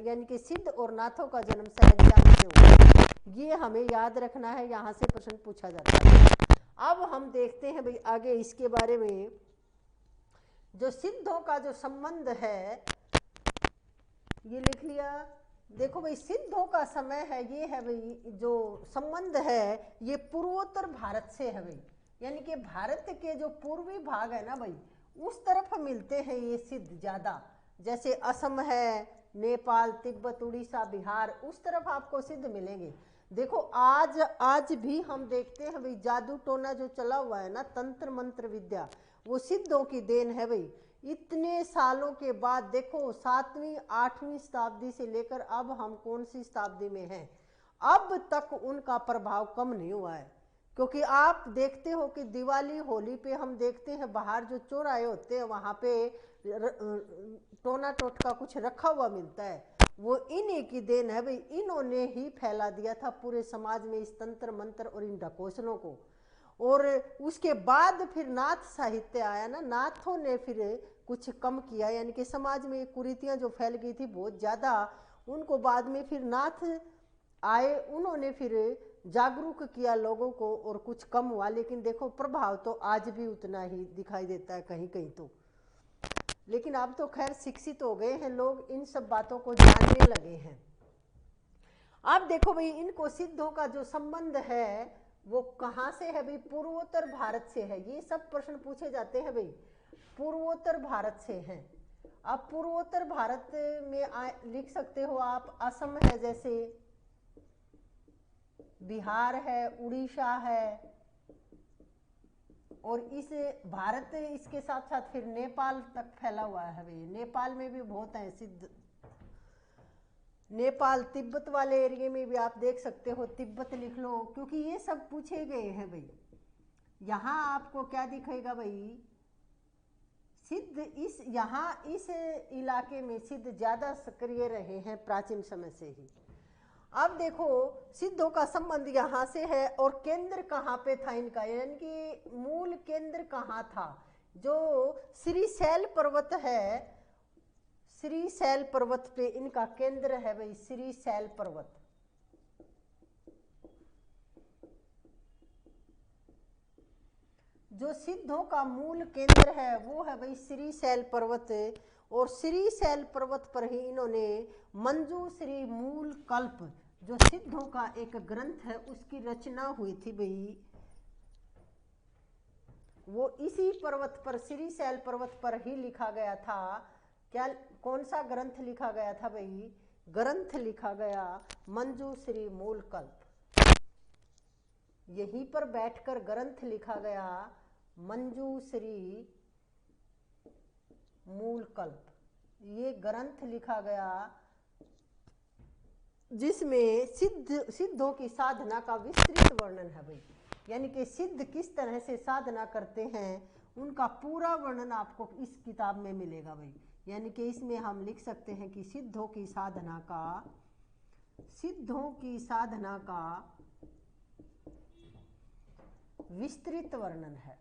यानी कि सिद्ध और नाथों का जन्म सहजयान से हुआ। ये हमें याद रखना है, यहाँ से प्रश्न पूछा जाता है। अब हम देखते हैं भाई आगे इसके बारे में, जो सिद्धों का जो संबंध है ये लिख लिया। देखो भाई सिद्धों का समय है, ये है भाई जो संबंध है ये पूर्वोत्तर भारत से है भाई, यानी कि भारत के जो पूर्वी भाग है ना भाई, उस तरफ मिलते हैं ये सिद्ध ज्यादा। जैसे असम है, नेपाल, तिब्बत, उड़ीसा, बिहार, उस तरफ आपको सिद्ध मिलेंगे। देखो आज भी हम देखते हैं भाई, जादू टोना जो चला हुआ है ना, तंत्र मंत्र विद्या, वो सिद्धों की देन है भाई। इतने सालों के बाद देखो 7वीं 8वीं शताब्दी से लेकर अब हम कौन सी शताब्दी में हैं, अब तक उनका प्रभाव कम नहीं हुआ है। क्योंकि आप देखते हो कि दिवाली होली पे हम देखते हैं बाहर जो चौराहे होते हैं वहां पे टोना टोटका कुछ रखा हुआ मिलता है, वो इन्हीं की देन है भाई। इन्होंने ही फैला दिया था पूरे समाज में इस तंत्र मंत्र और इन ढकोसलों को। और उसके बाद फिर नाथ साहित्य आया ना, नाथों ने फिर कुछ कम किया, यानी कि समाज में कुरीतियां जो फैल गई थी बहुत ज्यादा, उनको बाद में फिर नाथ आए, उन्होंने फिर जागरूक किया लोगों को और कुछ कम हुआ। लेकिन देखो प्रभाव तो आज भी उतना ही दिखाई देता है कहीं कहीं तो। लेकिन अब तो खैर शिक्षित हो गए हैं लोग, इन सब बातों को जानने लगे हैं। अब देखो भाई इनको सिद्धों का जो संबंध है वो कहाँ से है भाई, पूर्वोत्तर भारत से है। ये सब प्रश्न पूछे जाते हैं भाई, पूर्वोत्तर भारत से हैं। अब पूर्वोत्तर भारत में लिख सकते हो आप, असम है, जैसे बिहार है, उड़ीसा है, और इस भारत इसके साथ साथ फिर नेपाल तक फैला हुआ है भाई। नेपाल में भी बहुत है सिद्ध, नेपाल तिब्बत वाले एरिया में भी आप देख सकते हो, तिब्बत लिख लो, क्योंकि ये सब पूछे गए हैं भाई। यहाँ आपको क्या दिखेगा भाई, सिद्ध इस इलाके में सिद्ध ज्यादा सक्रिय रहे हैं प्राचीन समय से ही। अब देखो सिद्धों का संबंध यहाँ से है और केंद्र कहाँ पे था इनका, यानी कि मूल केंद्र कहाँ था। जो श्रीशैल पर्वत है, श्रीशैल पर्वत पे इनका केंद्र है भाई, श्रीशैल पर्वत। जो सिद्धों का मूल केंद्र है वो है भाई श्रीशैल पर्वत, और श्रीशैल पर्वत पर ही इन्होंने मंजूश्री मूल कल्प, जो सिद्धों का एक ग्रंथ है, उसकी रचना हुई थी भाई। वो इसी पर्वत पर, श्रीशैल पर्वत पर ही लिखा गया था। क्या, कौन सा ग्रंथ लिखा गया था भाई? ग्रंथ लिखा गया मंजूश्री मूल कल्प। यहीं पर बैठकर ग्रंथ लिखा गया मंजूश्री मूल कल्प। ये ग्रंथ लिखा गया जिसमें सिद्धों की साधना का विस्तृत वर्णन है भाई, यानी कि सिद्ध किस तरह से साधना करते हैं उनका पूरा वर्णन आपको इस किताब में मिलेगा भाई। यानी कि इसमें हम लिख सकते हैं कि सिद्धों की साधना का विस्तृत वर्णन है।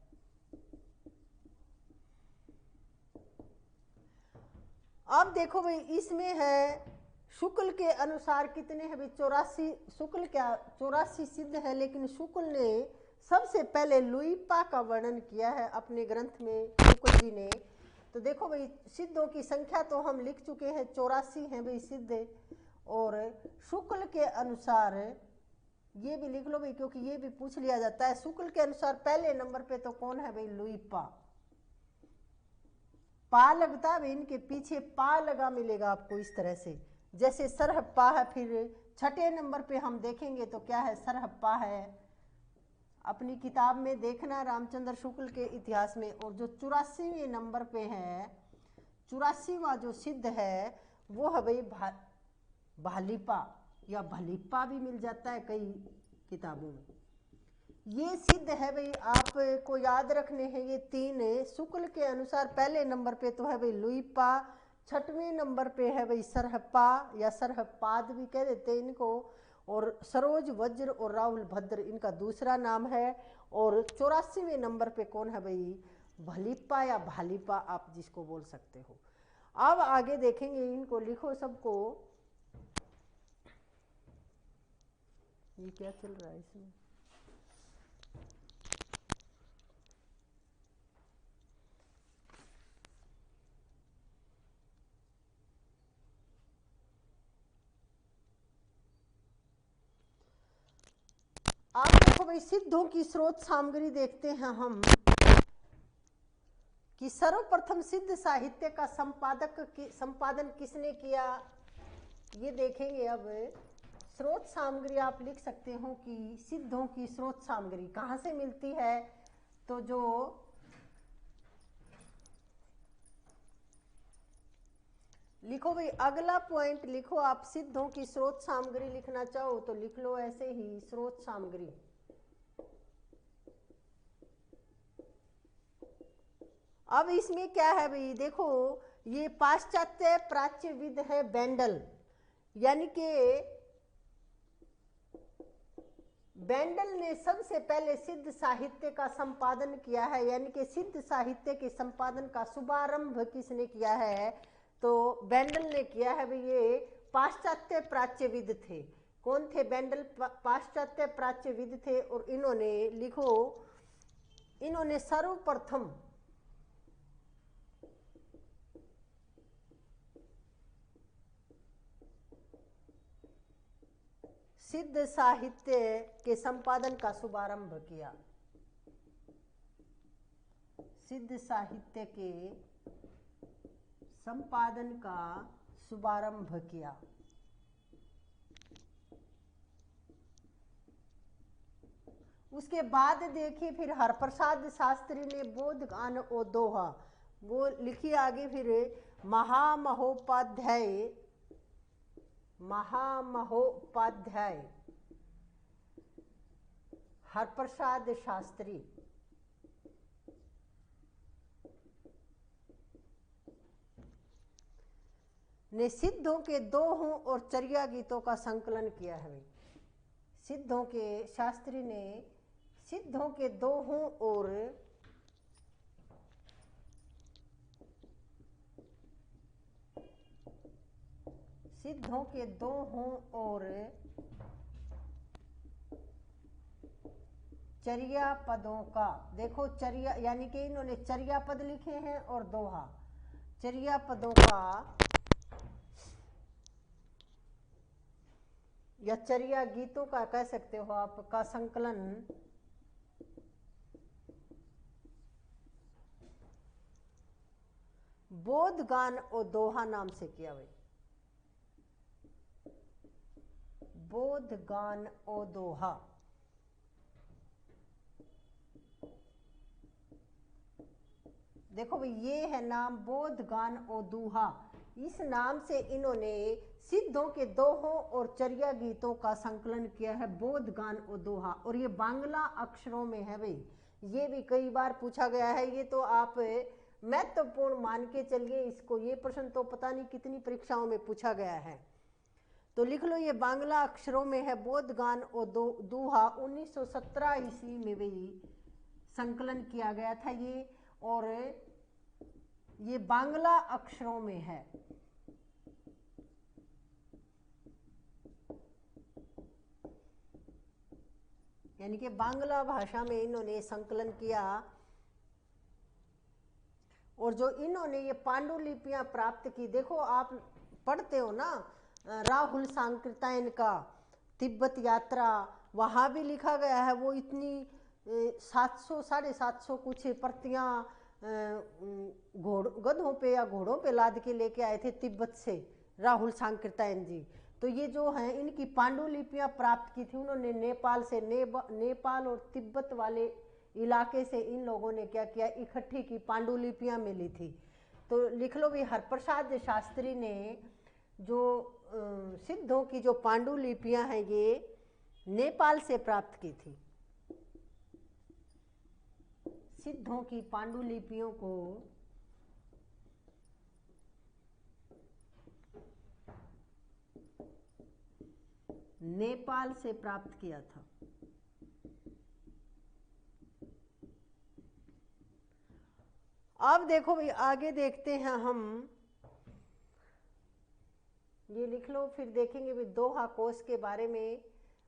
अब देखो भाई इसमें है शुक्ल के अनुसार कितने हैं भाई? 84। शुक्ल क्या 84 सिद्ध है, लेकिन शुक्ल ने सबसे पहले लुइपा का वर्णन किया है अपने ग्रंथ में, शुक्ल जी ने। तो देखो भाई सिद्धों की संख्या तो हम लिख चुके हैं, 84 हैं भाई सिद्ध। और शुक्ल के अनुसार ये भी लिख लो भाई, क्योंकि ये भी पूछ लिया जाता है। शुक्ल के अनुसार पहले नंबर पे तो कौन है भाई? लुइपा। पा लगता है, इनके पीछे पा लगा मिलेगा आपको इस तरह से, जैसे सरहप्पा है। फिर छठे नंबर पे हम देखेंगे तो क्या है? सरहप्पा है। अपनी किताब में देखना रामचंद्र शुक्ल के इतिहास में। और जो 84वें नंबर पे है, 84वां जो सिद्ध है वो है भाई भालीपा, या भलीपा भी मिल जाता है कई किताबों में। ये सिद्ध है भाई, आपको याद रखने हैं ये तीन। शुक्ल के अनुसार पहले नंबर पे तो है भाई लुइपा, छठवें नंबर पे है भाई सरहप्पा या सरहपाद भी कह देते हैं इनको, और सरोज वज्र और राहुल भद्र इनका दूसरा नाम है। और 84वें नंबर पे कौन है भाई? भलीपा या भालीपा आप जिसको बोल सकते हो। अब आगे देखेंगे, इनको लिखो सबको। ये क्या चल रहा है इसमें? आप देखो भाई सिद्धों की स्रोत सामग्री देखते हैं हम, कि सर्वप्रथम सिद्ध साहित्य का संपादन किसने किया, ये देखेंगे। अब स्रोत सामग्री आप लिख सकते हो कि सिद्धों की स्रोत सामग्री कहाँ से मिलती है। तो जो लिखो भाई, अगला पॉइंट लिखो आप, सिद्धों की स्रोत सामग्री लिखना चाहो तो लिख लो ऐसे ही, स्रोत सामग्री। अब इसमें क्या है भाई? देखो ये पाश्चात्य प्राच्यविद है बेंडल, यानी कि बेंडल ने सबसे पहले सिद्ध साहित्य का संपादन किया है। यानी कि सिद्ध साहित्य के संपादन का शुभारंभ किसने किया है? तो बेंडल ने किया है भाई। ये पाश्चात्य प्राच्यविद थे। कौन थे? बेंडल पाश्चात्य प्राच्यविद थे। और इन्होंने लिखो, इन्होंने सर्वप्रथम सिद्ध साहित्य के संपादन का शुभारंभ किया। सिद्ध साहित्य के संपादन का शुभारंभ किया। उसके बाद देखिए फिर हरप्रसाद शास्त्री ने बोध गान ओ दोहा वो लिखी आगे। फिर महामहोपाध्याय हरप्रसाद शास्त्री। ने सिद्धों के दोहों और चर्या गीतों का संकलन किया है। सिद्धों के शास्त्री ने सिद्धों के दोहों और सिद्धों के दोहों और चर्या पदों का, देखो चर्या यानी कि इन्होंने चर्या पद लिखे हैं और दोहा, चर्या पदों का या चर्या गीतों का कह सकते हो आप, का संकलन बोधगान और दोहा नाम से किया। भाई बोधगान और दोहा, देखो भाई ये है नाम बोधगान और दोहा। इस नाम से इन्होंने सिद्धों के दोहों और चर्या गीतों का संकलन किया है, बोधगान और दोहा। और ये बांग्ला अक्षरों में है। भाई ये भी कई बार पूछा गया है, ये तो आप महत्वपूर्ण मान के चलिए इसको। ये प्रश्न तो पता नहीं कितनी परीक्षाओं में पूछा गया है, तो लिख लो ये बांग्ला अक्षरों में है। बोधगान और दोहा 1917 ईस्वी में भी संकलन किया गया था ये, और ये बांग्ला अक्षरों में है। यानी कि बांग्ला भाषा में इन्होंने संकलन किया। और जो इन्होंने ये पांडुलिपियां प्राप्त की, देखो आप पढ़ते हो ना राहुल सांकृत्यायन का तिब्बत यात्रा, वहां भी लिखा गया है वो इतनी 700 750 कुछ प्रतियां गधों पे या घोड़ों पे लाद के लेके आए थे तिब्बत से राहुल सांकृत्यायन जी। तो ये जो है इनकी पांडुलिपियां प्राप्त की थी उन्होंने नेपाल से। नेपाल और तिब्बत वाले इलाके से इन लोगों ने क्या किया, इकट्ठी की पांडुलिपियां मिली थी। तो लिख लो भी हरप्रसाद शास्त्री ने जो सिद्धों की जो पांडुलिपियां हैं ये नेपाल से प्राप्त की थी। सिद्धों की पांडुलिपियों को नेपाल से प्राप्त किया था। अब देखो भाई आगे देखते हैं हम, ये लिख लो फिर देखेंगे भी दोहा कोश के बारे में,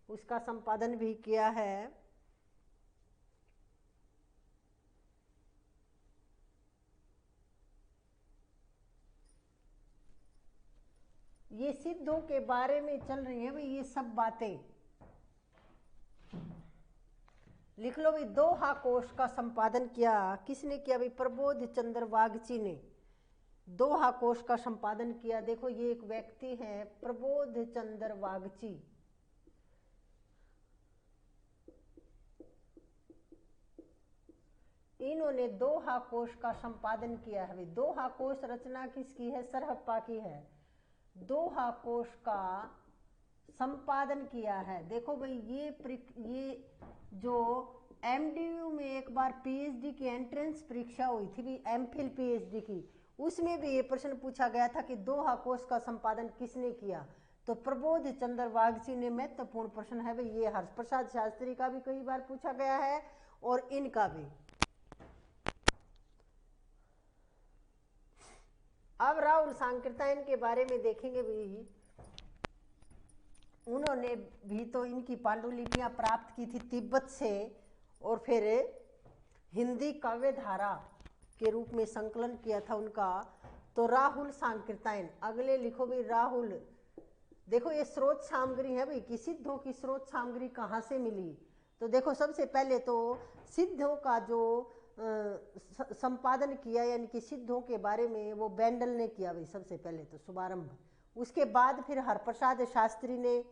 उसका संपादन भी किया है। ये सिद्धों के बारे में चल रही है भाई ये सब बातें। लिख लो भाई दोहा कोश का संपादन किया किसने किया भाई, प्रबोध चंद्र वागची ने दोहा कोश का संपादन किया। देखो ये एक व्यक्ति है प्रबोध चंद्र वागची। इन्होंने दोहा कोश का संपादन किया है। भाई दोहा कोश रचना किसकी है, सरहप्पा की है। दोहा कोश का संपादन किया है। देखो भाई ये जो एमडीयू में एक बार पीएचडी की एंट्रेंस परीक्षा हुई थी भी, एमफिल पीएचडी की, उसमें भी ये प्रश्न पूछा गया था कि दोहा कोश का संपादन किसने किया, तो प्रबोध चंद्र वागची ने। महत्वपूर्ण प्रश्न है भाई ये, हरप्रसाद शास्त्री का भी कई बार पूछा गया है और इनका भी। अब राहुल सांकृत्यायन के बारे में देखेंगे भी, उन्होंने भी तो इनकी पांडुलिपियां प्राप्त की थी तिब्बत से, और फिर हिंदी काव्य धारा के रूप में संकलन किया था उनका। तो राहुल सांकृत्यायन, अगले लिखो भी राहुल। देखो ये स्रोत सामग्री है भाई कि सिद्धों की स्रोत सामग्री कहाँ से मिली, तो देखो सबसे पहले तो सिद्धों का जो संपादन किया यानी कि सिद्धों के बारे में वो बेंडल ने किया भाई सबसे पहले तो शुभारंभ। उसके बाद फिर हरप्रसाद शास्त्री ने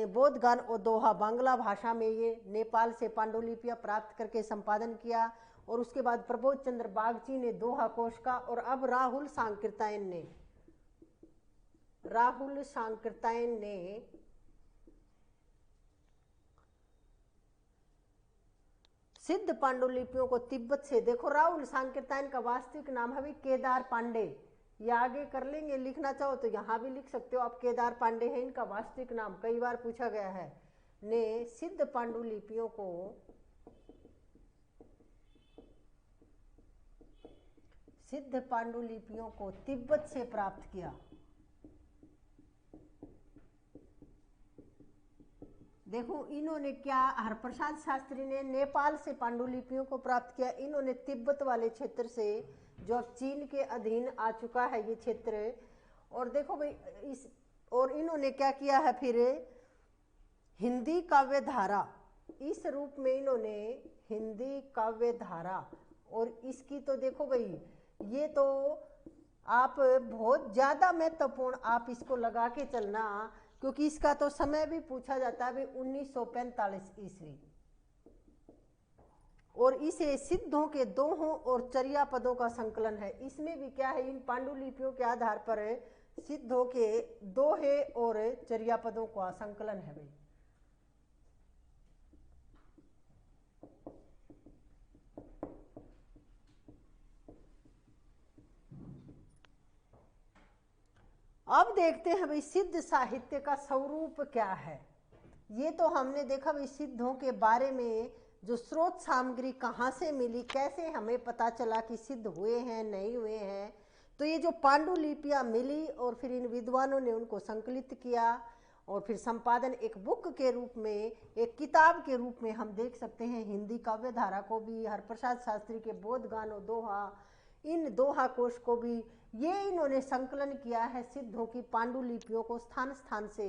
बोधगान और दोहा बांग्ला भाषा में ये नेपाल से पांडुलिपियां प्राप्त करके संपादन किया। और उसके बाद प्रबोध चंद्र बागची ने दोहा कोश का, और अब राहुल सांकृत्यायन ने सिद्ध पांडुलिपियों को तिब्बत से, देखो राहुल सांकृत्यायन का वास्तविक नाम है भाई केदार पांडे। ये आगे कर लेंगे, लिखना चाहो तो यहाँ भी लिख सकते हो आप। केदार पांडे है इनका वास्तविक नाम, कई बार पूछा गया है। ने सिद्ध पांडुलिपियों को तिब्बत से प्राप्त किया। देखो इन्होंने क्या, हरप्रसाद शास्त्री ने नेपाल से पांडुलिपियों को प्राप्त किया, इन्होंने तिब्बत वाले क्षेत्र से, जो अब चीन के अधीन आ चुका है ये क्षेत्र। और देखो भाई और इन्होंने क्या किया है फिर, हिंदी काव्य धारा, इस रूप में इन्होंने हिंदी काव्य धारा, और इसकी तो देखो भाई ये तो आप बहुत ज़्यादा महत्वपूर्ण आप इसको लगा के चलना, क्योंकि इसका तो समय भी पूछा जाता है भाई 1945 ईस्वी। और इसे सिद्धों के दोहों और चर्या पदों का संकलन है। इसमें भी क्या है, इन पांडुलिपियों के आधार पर सिद्धों के दोहे और चर्या पदों का संकलन है भाई। अब देखते हैं भाई सिद्ध साहित्य का स्वरूप क्या है। ये तो हमने देखा भाई सिद्धों के बारे में, जो स्रोत सामग्री कहाँ से मिली, कैसे हमें पता चला कि सिद्ध हुए हैं नहीं हुए हैं। तो ये जो पांडुलिपियाँ मिली और फिर इन विद्वानों ने उनको संकलित किया और फिर संपादन एक बुक के रूप में, एक किताब के रूप में हम देख सकते हैं। हिंदी काव्य धारा को भी, हरप्रसाद शास्त्री के बोध गानो दोहा, इन दोहा कोश को भी ये इन्होंने संकलन किया है सिद्धों की पांडुलिपियों को स्थान स्थान से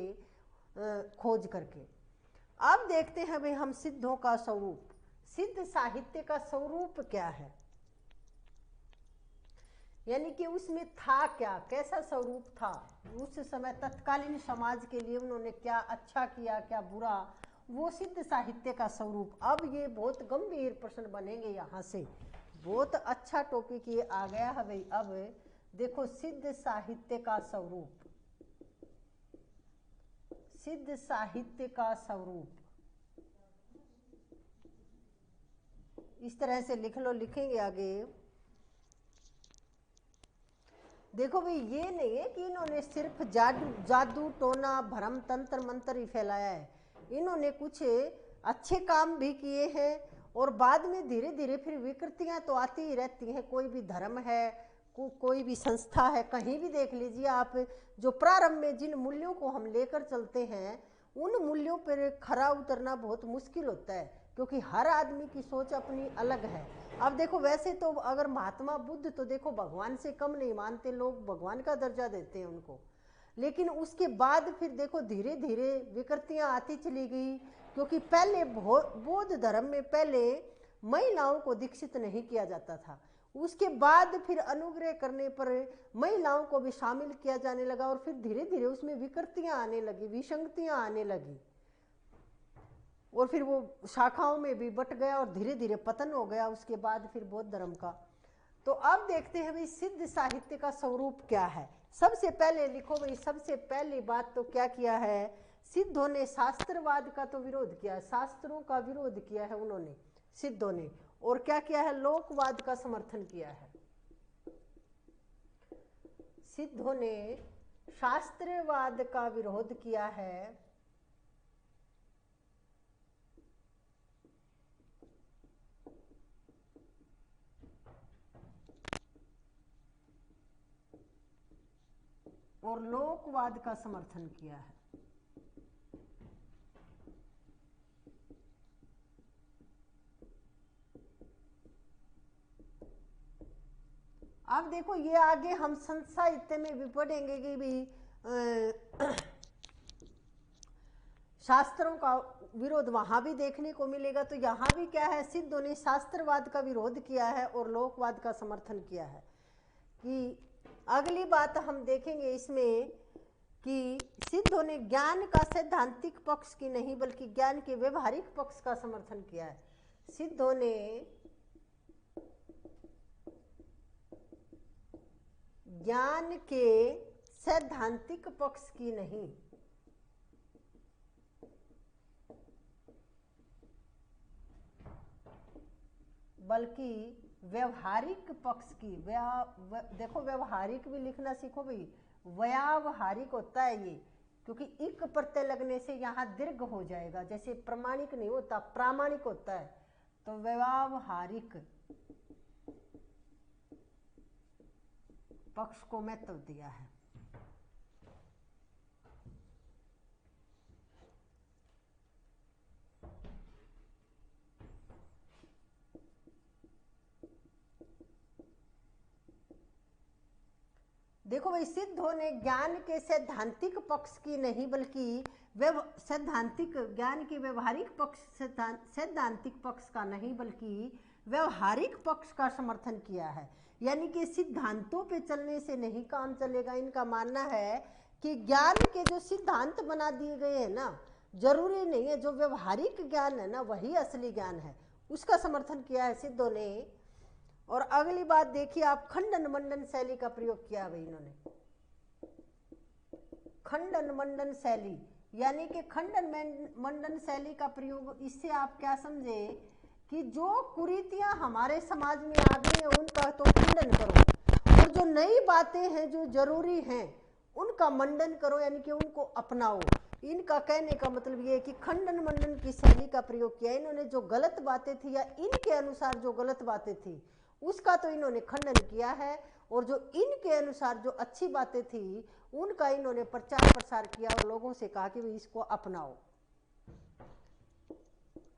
खोज करके। अब देखते हैं भाई हम सिद्धों का स्वरूप, सिद्ध साहित्य का स्वरूप क्या है, यानी कि उसमें था क्या, कैसा स्वरूप था उस समय तत्कालीन समाज के लिए, उन्होंने क्या अच्छा किया क्या बुरा, वो सिद्ध साहित्य का स्वरूप। अब ये बहुत गंभीर प्रश्न बनेंगे यहाँ से, बहुत अच्छा टॉपिक ये आ गया है भाई। अब देखो सिद्ध साहित्य का स्वरूप, सिद्ध साहित्य का स्वरूप इस तरह से लिख लो, लिखेंगे आगे। देखो भाई ये नहीं है कि इन्होंने सिर्फ जादू टोना भरम तंत्र मंत्र ही फैलाया है, इन्होंने कुछ अच्छे काम भी किए हैं। और बाद में धीरे धीरे फिर विकृतियां तो आती ही रहती हैं। कोई भी धर्म है, कोई भी संस्था है, कहीं भी देख लीजिए आप, जो प्रारंभ में जिन मूल्यों को हम लेकर चलते हैं उन मूल्यों पर खरा उतरना बहुत मुश्किल होता है, क्योंकि हर आदमी की सोच अपनी अलग है। अब देखो वैसे तो अगर महात्मा बुद्ध तो देखो भगवान से कम नहीं मानते लोग, भगवान का दर्जा देते हैं उनको, लेकिन उसके बाद फिर देखो धीरे धीरे विकृतियां आती चली गई, क्योंकि पहले बौद्ध धर्म में पहले महिलाओं को दीक्षित नहीं किया जाता था, उसके बाद फिर अनुग्रह करने पर महिलाओं को भी शामिल किया जाने लगा, और फिर धीरे धीरे उसमें विकृतियां आने लगी, विसंगतियां आने लगी, और फिर वो शाखाओं में भी बट गया और धीरे धीरे पतन हो गया उसके बाद फिर बौद्ध धर्म का। तो अब देखते हैं भाई सिद्ध साहित्य का स्वरूप क्या है। सबसे पहले लिखो भाई, सबसे पहली बात तो क्या किया है, सिद्धों ने शास्त्रवाद का तो विरोध किया है, शास्त्रों का विरोध किया है उन्होंने सिद्धों ने, और क्या किया है, लोकवाद का समर्थन किया है। सिद्धों ने शास्त्रवाद का विरोध किया है, और लोकवाद का समर्थन किया है। अब देखो ये आगे हम संत साहित्य में भी पढ़ेंगे कि भी शास्त्रों का विरोध वहां भी देखने को मिलेगा। तो यहाँ भी क्या है, सिद्धों ने शास्त्रवाद का विरोध किया है और लोकवाद का समर्थन किया है। कि अगली बात हम देखेंगे इसमें कि सिद्धों ने ज्ञान का सैद्धांतिक पक्ष की नहीं बल्कि ज्ञान के व्यवहारिक पक्ष का समर्थन किया है। सिद्धों ने ज्ञान के सैद्धांतिक पक्ष की नहीं बल्कि व्यवहारिक पक्ष की देखो व्यवहारिक भी लिखना सीखो भाई, व्यावहारिक होता है ये, क्योंकि इक प्रत्यय लगने से यहाँ दीर्घ हो जाएगा, जैसे प्रमाणिक नहीं होता प्रामाणिक होता है। तो व्यावहारिक पक्ष को महत्व दिया है। देखो भाई, सिद्ध होने ज्ञान के सैद्धांतिक पक्ष की नहीं बल्कि सैद्धांतिक ज्ञान के व्यवहारिक पक्ष सैद्धांतिक पक्ष का नहीं बल्कि व्यवहारिक पक्ष का समर्थन किया है। यानी कि सिद्धांतों पे चलने से नहीं काम चलेगा। इनका मानना है कि ज्ञान के जो सिद्धांत बना दिए गए हैं ना, जरूरी नहीं है जो व्यवहारिक ज्ञान है ना वही असली ज्ञान है, उसका समर्थन किया है सिद्धों ने। और अगली बात देखिए आप, खंडन मंडन शैली का प्रयोग किया है इन्होंने। खंडन मंडन शैली यानी कि खंडन मंडन शैली का प्रयोग, इससे आप क्या समझे कि जो कुरीतियां हमारे समाज में आ गई हैं उनका तो खंडन करो, और जो नई बातें हैं जो जरूरी हैं उनका मंडन करो, यानी कि उनको अपनाओ। इनका कहने का मतलब ये है कि खंडन मंडन की शैली का प्रयोग किया इन्होंने। जो गलत बातें थी या इनके अनुसार जो गलत बातें थी उसका तो इन्होंने खंडन किया है, और जो इनके अनुसार जो अच्छी बातें थी उनका इन्होंने प्रचार प्रसार किया और लोगों से कहा कि इसको अपनाओ।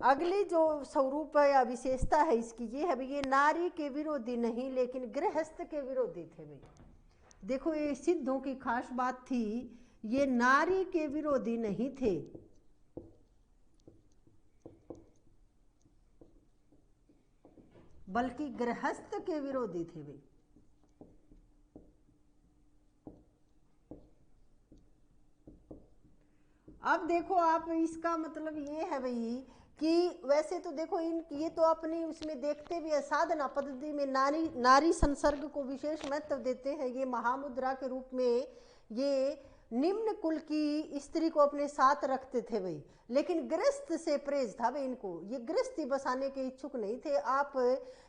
अगली जो स्वरूप है या विशेषता है इसकी ये है भाई, ये नारी के विरोधी नहीं लेकिन गृहस्थ के विरोधी थे भाई। देखो ये सिद्धों की खास बात थी, ये नारी के विरोधी नहीं थे बल्कि गृहस्थ के विरोधी थे भाई। अब देखो आप, इसका मतलब ये है भाई कि वैसे तो देखो ये तो अपनी उसमें देखते भी है, साधना पद्धति में नारी संसर्ग को विशेष महत्व देते हैं। ये महामुद्रा के रूप में ये निम्न कुल की स्त्री को अपने साथ रखते थे भाई, लेकिन गृहस्थ से प्रेज था भाई इनको, ये गृहस्थी बसाने के इच्छुक नहीं थे। आप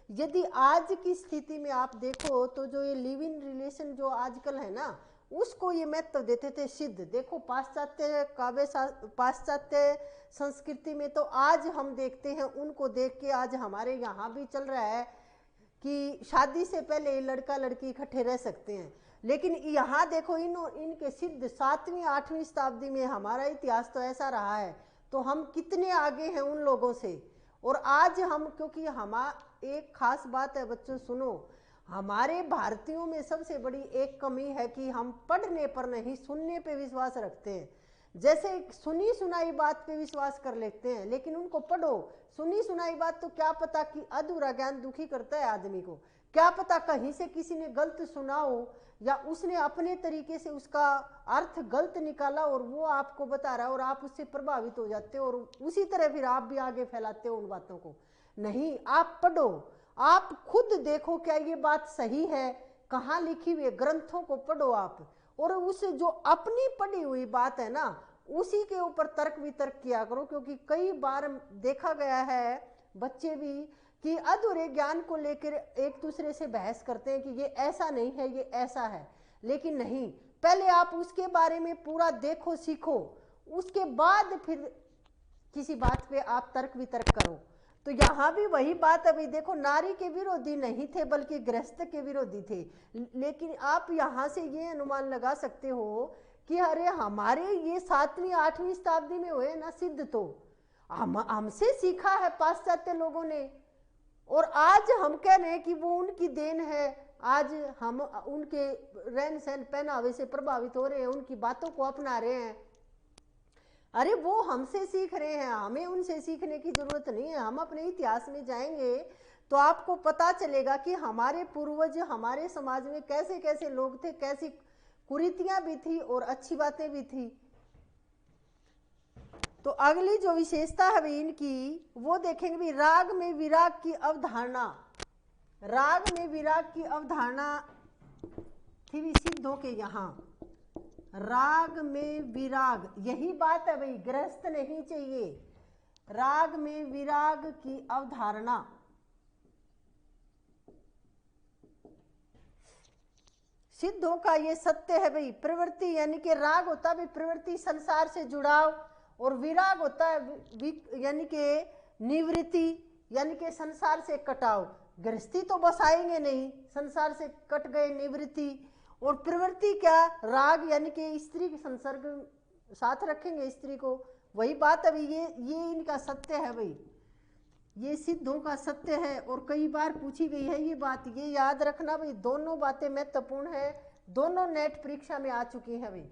यदि आज की स्थिति में आप देखो तो जो ये लिव इन रिलेशन जो आजकल है ना, उसको ये महत्व देते थे सिद्ध। देखो पाश्चात्य काव्य पाश्चात्य संस्कृति में तो आज हम देखते हैं, उनको देख के आज हमारे यहाँ भी चल रहा है कि शादी से पहले लड़का लड़की इकट्ठे रह सकते हैं, लेकिन यहाँ देखो इनके सिद्ध 7वीं 8वीं शताब्दी में, हमारा इतिहास तो ऐसा रहा है, तो हम कितने आगे हैं उन लोगों से। और आज हम, क्योंकि एक खास बात है बच्चों सुनो, हमारे भारतीयों में सबसे बड़ी एक कमी है कि हम पढ़ने पर नहीं सुनने पे विश्वास रखते हैं। जैसे सुनी सुनाई बात पे विश्वास कर लेते हैं, लेकिन उनको पढ़ो, सुनी सुनाई बात तो क्या पता कि अधूरा ज्ञान दुखी करता है आदमी को, क्या पता कहीं से किसी ने गलत सुनाओ या उसने अपने तरीके से उसका अर्थ गलत निकाला और वो आपको बता रहा है और आप उससे प्रभावित हो जाते हो और उसी तरह फिर आप भी आगे फैलाते हो उन बातों को। नहीं, आप पढ़ो, आप खुद देखो क्या ये बात सही है, कहाँ लिखी हुई है, ग्रंथों को पढ़ो आप, और उस जो अपनी पढ़ी हुई बात है ना उसी के ऊपर तर्क वितर्क किया करो। क्योंकि कई बार देखा गया है बच्चे भी कि अधूरे ज्ञान को लेकर एक दूसरे से बहस करते हैं कि ये ऐसा नहीं है ये ऐसा है, लेकिन नहीं, पहले आप उसके बारे में पूरा देखो सीखो, उसके बाद फिर किसी बात पे आप तर्क वितर्क करो। तो यहाँ भी वही बात है भाई, देखो नारी के विरोधी नहीं थे बल्कि गृहस्थ के विरोधी थे। लेकिन आप यहाँ से ये अनुमान लगा सकते हो कि अरे हमारे ये 7वीं 8वीं शताब्दी में हुए ना सिद्ध, तो हमसे सीखा है पाश्चात्य लोगों ने, और आज हम कह रहे हैं कि वो उनकी देन है, आज हम उनके रहन सहन पहनावे से प्रभावित हो रहे हैं, उनकी बातों को अपना रहे हैं। अरे वो हमसे सीख रहे हैं, हमें उनसे सीखने की जरूरत नहीं है। हम अपने इतिहास में जाएंगे तो आपको पता चलेगा कि हमारे पूर्वज हमारे समाज में कैसे कैसे लोग थे, कैसी कुरीतियां भी थी और अच्छी बातें भी थी। तो अगली जो विशेषता है इनकी वो देखेंगे भी, राग में विराग की अवधारणा। राग में विराग की अवधारणा थी भी सिद्धों के यहाँ, राग में विराग, यही बात है भाई, गृहस्थ नहीं चाहिए, राग में विराग की अवधारणा सिद्धों का ये सत्य है भाई। प्रवृत्ति यानी कि राग होता है भाई प्रवृत्ति, संसार से जुड़ाव, और विराग होता है यानी कि निवृत्ति, यानी कि संसार से कटाव। गृहस्थी तो बस आएंगे नहीं, संसार से कट गए, निवृत्ति। और प्रवृत्ति क्या, राग, यानी कि स्त्री के संसर्ग साथ रखेंगे स्त्री को, वही बात है भाई। ये इनका सत्य है भाई, ये सिद्धों का सत्य है। और कई बार पूछी गई है ये बात, ये याद रखना भाई। दोनों बातें महत्वपूर्ण है, दोनों नेट परीक्षा में आ चुकी है भाई।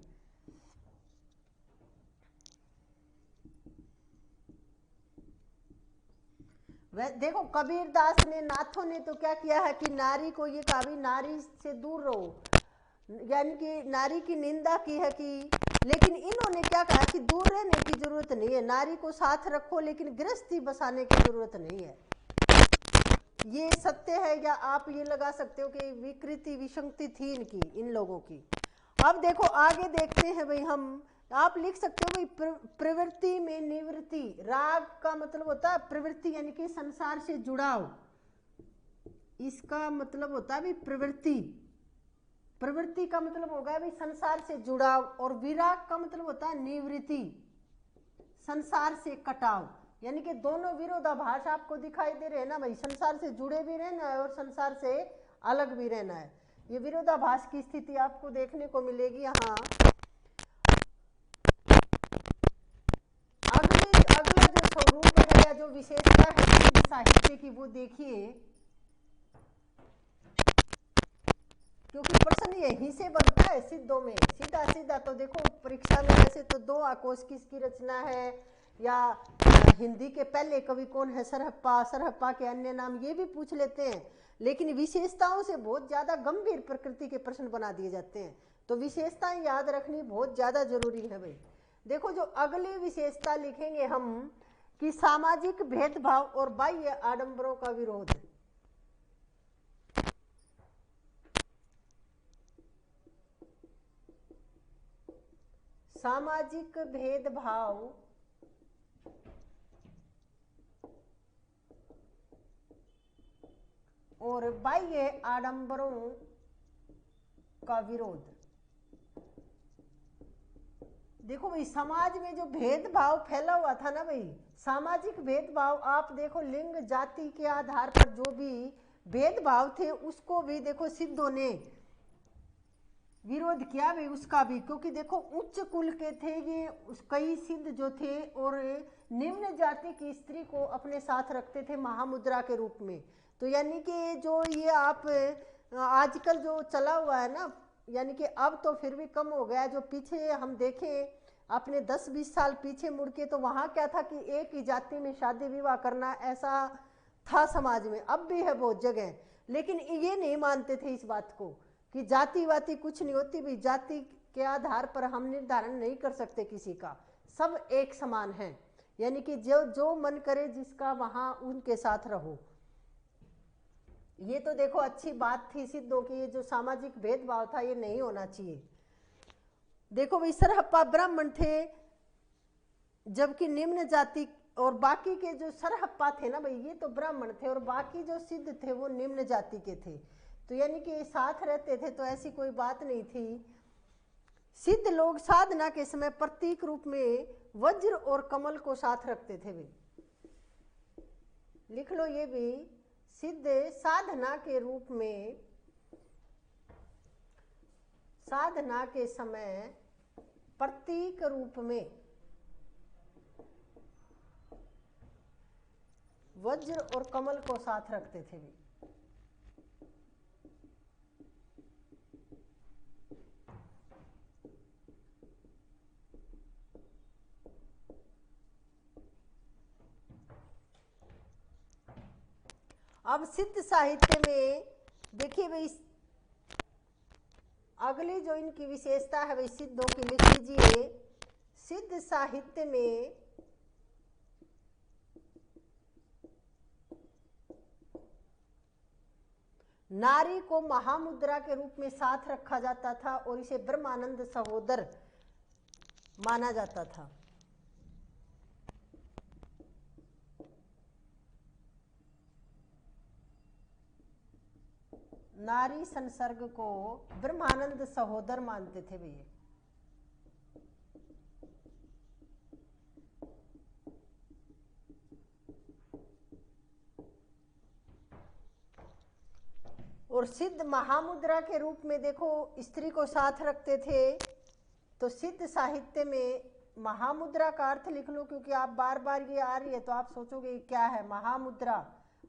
देखो कबीरदास ने, नाथों ने तो क्या किया है कि नारी को ये कहा भी नारी से दूर रहो, यानी कि नारी की निंदा की है कि, लेकिन इन्होंने क्या कहा कि दूर रहने की जरूरत नहीं है, नारी को साथ रखो लेकिन गृहस्थी बसाने की जरूरत नहीं है। ये सत्य है, या आप ये लगा सकते हो कि विकृति विसंगति थी इनकी, इन लोगों की। अब देखो आगे देखते हैं भाई हम, आप लिख सकते हो भाई प्रवृत्ति में निवृत्ति। राग का मतलब होता है प्रवृत्ति यानी कि संसार से जुड़ाव, इसका मतलब होता है भाई प्रवृत्ति। प्रवृत्ति का मतलब होगा भाई संसार से जुड़ाव, और विराग का मतलब होता है निवृत्ति, संसार से कटाव। यानी कि दोनों विरोधाभास आपको दिखाई दे रहे हैं ना भाई, संसार से जुड़े भी रहना है और संसार से अलग भी रहना है। ये विरोधाभास की स्थिति आपको देखने को मिलेगी यहाँ। अगला जो स्वरूप है या जो विशेषता है सिद्ध साहित्य की, वो देखिए, क्योंकि प्रश्न यहीं से बनता है सिद्धों में सीधा सीधा। तो देखो परीक्षा में वैसे तो 2 आकोश किसकी रचना है, या हिंदी के पहले कवि कौन है, सरहप्पा, सरहप्पा के अन्य नाम, ये भी पूछ लेते हैं। लेकिन विशेषताओं से बहुत ज्यादा गंभीर प्रकृति के प्रश्न बना दिए जाते हैं, तो विशेषताएं याद रखनी बहुत ज्यादा जरूरी है भाई। देखो जो अगली विशेषता लिखेंगे हम कि सामाजिक भेदभाव और बाह्य आडंबरों का विरोध। सामाजिक भेदभाव और बाह्य आडंबरों का विरोध। देखो भाई समाज में जो भेदभाव फैला हुआ था ना भाई, सामाजिक भेदभाव, आप देखो लिंग जाति के आधार पर जो भी भेदभाव थे उसको भी देखो सिद्धों ने विरोध किया भाई उसका भी। क्योंकि देखो उच्च कुल के थे ये कई सिद्ध जो थे, और निम्न जाति की स्त्री को अपने साथ रखते थे महामुद्रा के रूप में। तो यानी कि जो ये आप आजकल जो चला हुआ है ना, यानी कि अब तो फिर भी कम हो गया, जो पीछे हम देखें अपने 10-20 साल पीछे मुड़ के, तो वहाँ क्या था कि एक ही जाति में शादी विवाह करना ऐसा था समाज में। अब भी है बहुत जगह, लेकिन ये नहीं मानते थे इस बात को कि जाति वाति कुछ नहीं होती भी, जाति के आधार पर हम निर्धारण नहीं कर सकते किसी का, सब एक समान है। यानी कि जो मन करे जिसका वहां उनके साथ रहो। ये तो देखो अच्छी बात थी सिद्धों की, ये जो सामाजिक भेदभाव था ये नहीं होना चाहिए। देखो भाई सरहप्पा ब्राह्मण थे, जबकि निम्न जाति, और बाकी के जो सरहप्पा थे ना भाई ये तो ब्राह्मण थे, और बाकी जो सिद्ध थे वो निम्न जाति के थे। तो यानी कि साथ रहते थे, तो ऐसी कोई बात नहीं थी। सिद्ध लोग साधना के समय प्रतीक रूप में वज्र और कमल को साथ रखते थे भी, लिख लो ये भी। सिद्ध साधना के रूप में, साधना के समय प्रतीक रूप में वज्र और कमल को साथ रखते थे भी। अब सिद्ध साहित्य में देखिए भाई अगली जो इनकी विशेषता है भाई सिद्धों की, लिख लीजिए। सिद्ध साहित्य में नारी को महामुद्रा के रूप में साथ रखा जाता था, और इसे ब्रह्मानंद सहोदर माना जाता था। नारी संसर्ग को ब्रह्मानंद सहोदर मानते थे भैया। और सिद्ध महामुद्रा के रूप में देखो स्त्री को साथ रखते थे। तो सिद्ध साहित्य में महामुद्रा का अर्थ लिख लो, क्योंकि आप बार बार ये आ रही है तो आप सोचोगे क्या है महामुद्रा।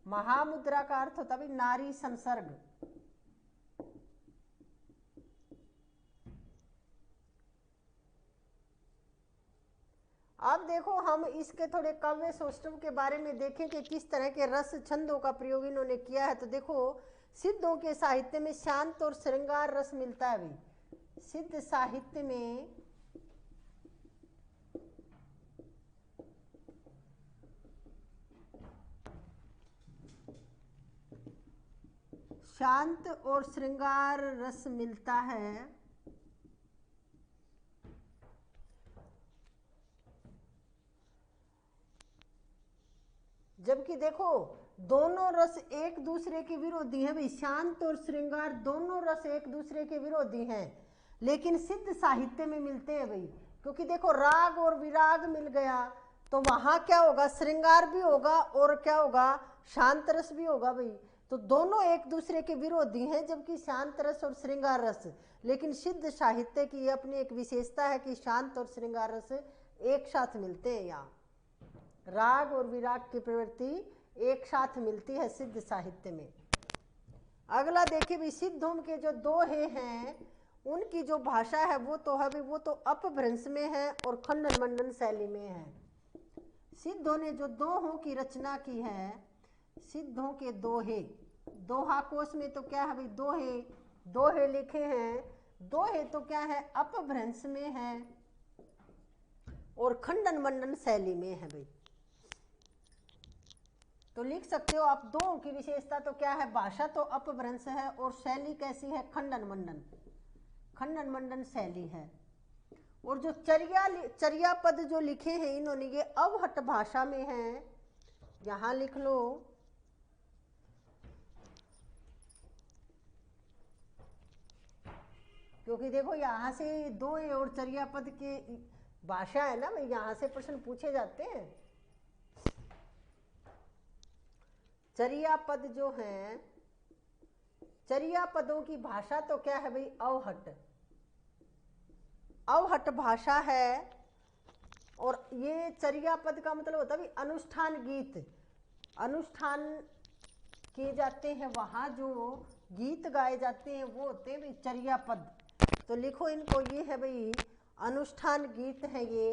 महामुद्रा का अर्थ होता है नारी संसर्ग। अब देखो हम इसके थोड़े काव्य सौष्ठव के बारे में देखें कि किस तरह के रस छंदों का प्रयोग इन्होंने किया है। तो देखो सिद्धों के साहित्य में शांत और श्रृंगार रस मिलता है भाई। सिद्ध साहित्य में शांत और श्रृंगार रस मिलता है। जबकि देखो दोनों रस एक दूसरे के विरोधी हैं भाई। शांत और श्रृंगार दोनों रस एक दूसरे के विरोधी हैं, लेकिन सिद्ध साहित्य में मिलते हैं भाई। क्योंकि देखो राग और विराग मिल गया तो वहां क्या होगा, श्रृंगार भी होगा और क्या होगा, शांत रस भी होगा भाई। तो दोनों एक दूसरे के विरोधी हैं, जबकि शांत रस और श्रृंगार रस। लेकिन सिद्ध साहित्य की अपनी एक विशेषता है कि शांत और श्रृंगार रस एक साथ मिलते हैं। यहाँ राग और विराग की प्रवृत्ति एक साथ मिलती है सिद्ध साहित्य में। अगला देखिए भी सिद्धों के जो दोहे हैं उनकी जो भाषा है वो तो है भी, वो तो अपभ्रंश में है और खंडन मंडन शैली में है। सिद्धों ने जो दोहों की रचना की है, सिद्धों के दोहे, दोहा कोश में तो क्या है भाई, दोहे दोहे लिखे हैं। दोहे तो क्या है, अपभ्रंश में है और खंडन मंडन शैली में है भाई। तो लिख सकते हो आप, दोहों की विशेषता तो क्या है, भाषा तो अपभ्रंश है और शैली कैसी है, खंडन मंडन, खंडन मंडन शैली है। और जो चर्या पद जो लिखे हैं इन्होंने ये अवहट भाषा में हैं। यहां लिख लो, क्योंकि देखो यहां से दोहे और चर्या पद की भाषा है ना भाई, यहां से प्रश्न पूछे जाते हैं। चर्या पद जो हैं, चर्या पदों की भाषा तो क्या है भाई, अवहट, अवहट भाषा है। और ये चर्या पद का मतलब होता है अनुष्ठान गीत, अनुष्ठान किए जाते हैं वहां जो गीत गाए जाते हैं वो होते हैं भाई चर्या पद। तो लिखो इनको, ये है भाई अनुष्ठान गीत है ये।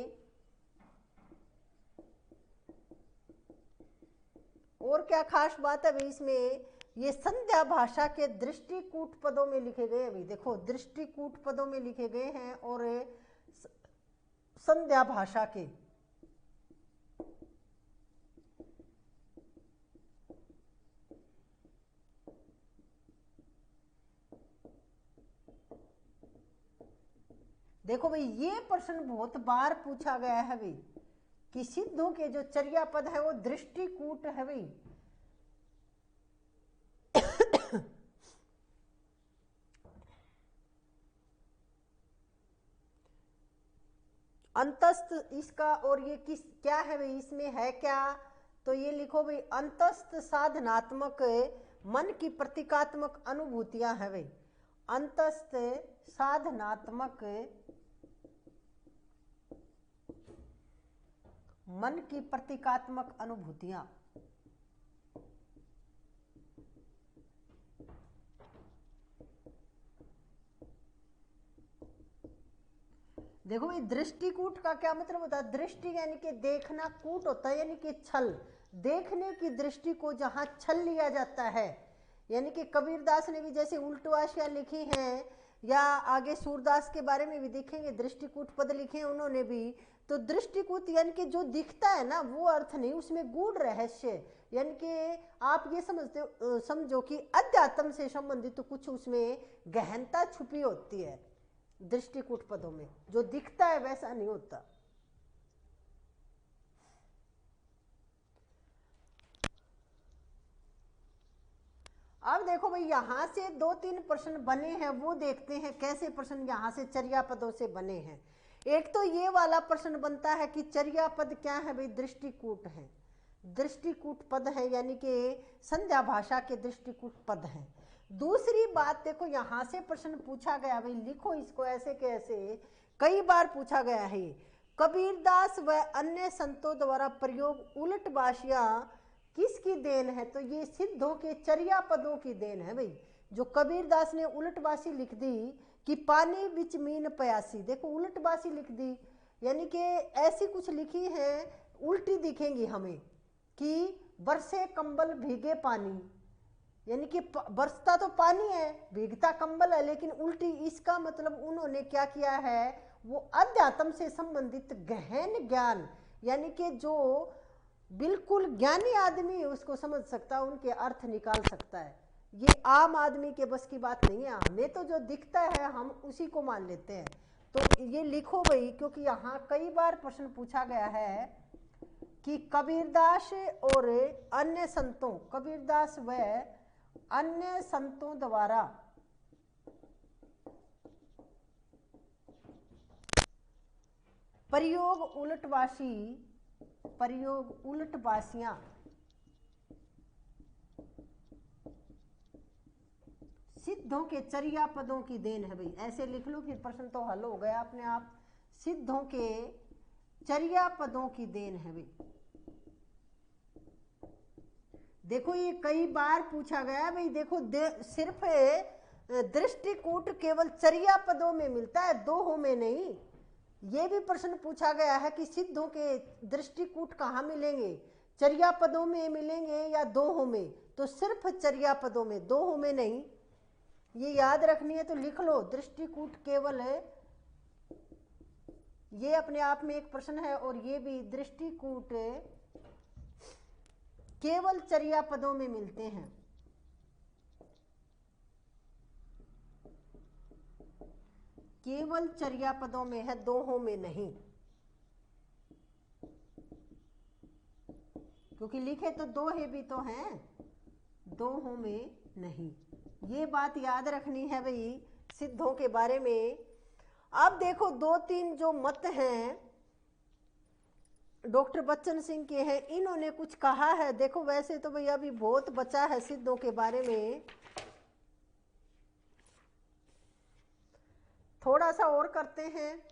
और क्या खास बात है भाई इसमें, ये संध्या भाषा के दृष्टिकूट पदों में लिखे गए अभी। देखो दृष्टिकूट पदों में लिखे गए हैं और संध्या भाषा के। देखो भाई ये प्रश्न बहुत बार पूछा गया है भाई कि सिद्धों के जो चर्या पद है वो दृष्टिकूट है भाई। अंतस्थ इसका, और ये किस क्या है भाई, इसमें है क्या, तो ये लिखो भाई अंतस्थ साधनात्मक मन की प्रतीकात्मक अनुभूतियां है भाई। अंतस्थ साधनात्मक मन की प्रतीकात्मक अनुभूतियां। देखो भाई दृष्टिकूट का क्या मतलब होता है, दृष्टि यानी कि देखना, कूट होता है यानी कि छल, देखने की दृष्टि को जहां छल लिया जाता है। यानी कि कबीरदास ने भी जैसे उल्टवासियां लिखी हैं, या आगे सूरदास के बारे में भी देखेंगे दृष्टिकूट पद लिखे हैं उन्होंने भी। तो दृष्टिकूट यानी कि जो दिखता है ना वो अर्थ नहीं, उसमें गूढ़ रहस्य, यानी कि आप ये समझो कि अध्यात्म से संबंधित तो कुछ उसमें गहनता छुपी होती है। दृष्टिकूट पदों में जो दिखता है वैसा नहीं होता। अब देखो भाई यहाँ से दो तीन प्रश्न बने हैं, वो देखते हैं कैसे प्रश्न यहाँ से चर्या पदों से बने हैं। एक तो ये वाला प्रश्न बनता है कि चर्या पद क्या है भाई, दृष्टिकूट है, दृष्टिकूट पद है, यानी कि संध्या भाषा के दृष्टिकूट पद है। दूसरी बात देखो यहाँ से प्रश्न पूछा गया भाई, लिखो इसको ऐसे कैसे, कई बार पूछा गया है। कबीरदास व अन्य संतों द्वारा प्रयोग उलट भाषिया किसकी देन है, तो ये सिद्धों के चर्या पदों की देन है भाई। जो कबीरदास ने उलटबासी लिख दी कि पानी बिच मीन प्यासी, देखो उलटबासी लिख दी, यानी कि ऐसी कुछ लिखी है उल्टी दिखेंगी हमें कि बरसे कंबल भीगे पानी, यानी कि बरसता तो पानी है, भीगता कंबल है, लेकिन उल्टी। इसका मतलब उन्होंने क्या किया है, वो अध्यात्म से संबंधित गहन ज्ञान, यानी कि जो बिल्कुल ज्ञानी आदमी उसको समझ सकता, उनके अर्थ निकाल सकता है। ये आम आदमी के बस की बात नहीं है। हमें तो जो दिखता है हम उसी को मान लेते हैं। तो ये लिखो भाई, क्योंकि यहाँ कई बार प्रश्न पूछा गया है कि कबीरदास और अन्य संतों, कबीरदास व अन्य संतों द्वारा प्रयोग उलटवासी, प्रयोग उलटवासियां सिद्धों के चर्या पदों की देन है भाई। ऐसे लिख लो, फिर प्रश्न तो हल हो गया अपने आप। सिद्धों के चर्या पदों की देन है भाई। देखो ये कई बार पूछा गया भाई। देखो सिर्फ दृष्टिकूट केवल चर्या पदों में मिलता है, दोहों में नहीं। ये भी प्रश्न पूछा गया है कि सिद्धों के दृष्टिकूट कहाँ मिलेंगे, चर्या पदों में मिलेंगे या दोहों में, तो सिर्फ चर्या पदों में, दोहों में नहीं। ये याद रखनी है तो लिख लो, दृष्टिकूट केवल है, ये अपने आप में एक प्रश्न है, और ये भी दृष्टिकूट केवल चर्या पदों में मिलते हैं। केवल चर्या पदों में है, दोहों में नहीं, क्योंकि लिखे तो दोहे भी तो हैं, दोहों में नहीं। ये बात याद रखनी है भाई सिद्धों के बारे में। अब देखो दो तीन जो मत हैं डॉक्टर बच्चन सिंह के हैं, इन्होंने कुछ कहा है। देखो वैसे तो भैया अभी बहुत बचा है सिद्धों के बारे में, थोड़ा सा और करते हैं।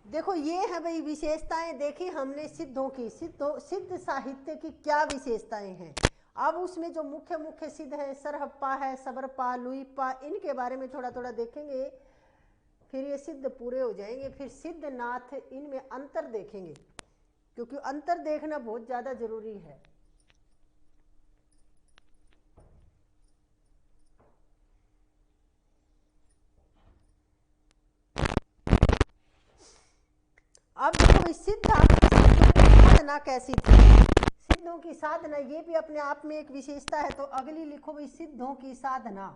देखो ये है भाई विशेषताएं, देखी हमने सिद्धों की, सिद्ध साहित्य की क्या विशेषताएं हैं। अब उसमें जो मुख्य मुख्य सिद्ध है, सरहप्पा है, सबरपा, लुईपा, इनके बारे में थोड़ा थोड़ा देखेंगे, फिर ये सिद्ध पूरे हो जाएंगे। फिर सिद्ध नाथ, इनमें अंतर देखेंगे, क्योंकि अंतर देखना बहुत ज्यादा जरूरी है। अब देखो साधना कैसी थी, सिद्धों की साधना, ये भी अपने आप में एक विशेषता है। तो अगली लिखो भाई, सिद्धों की साधना।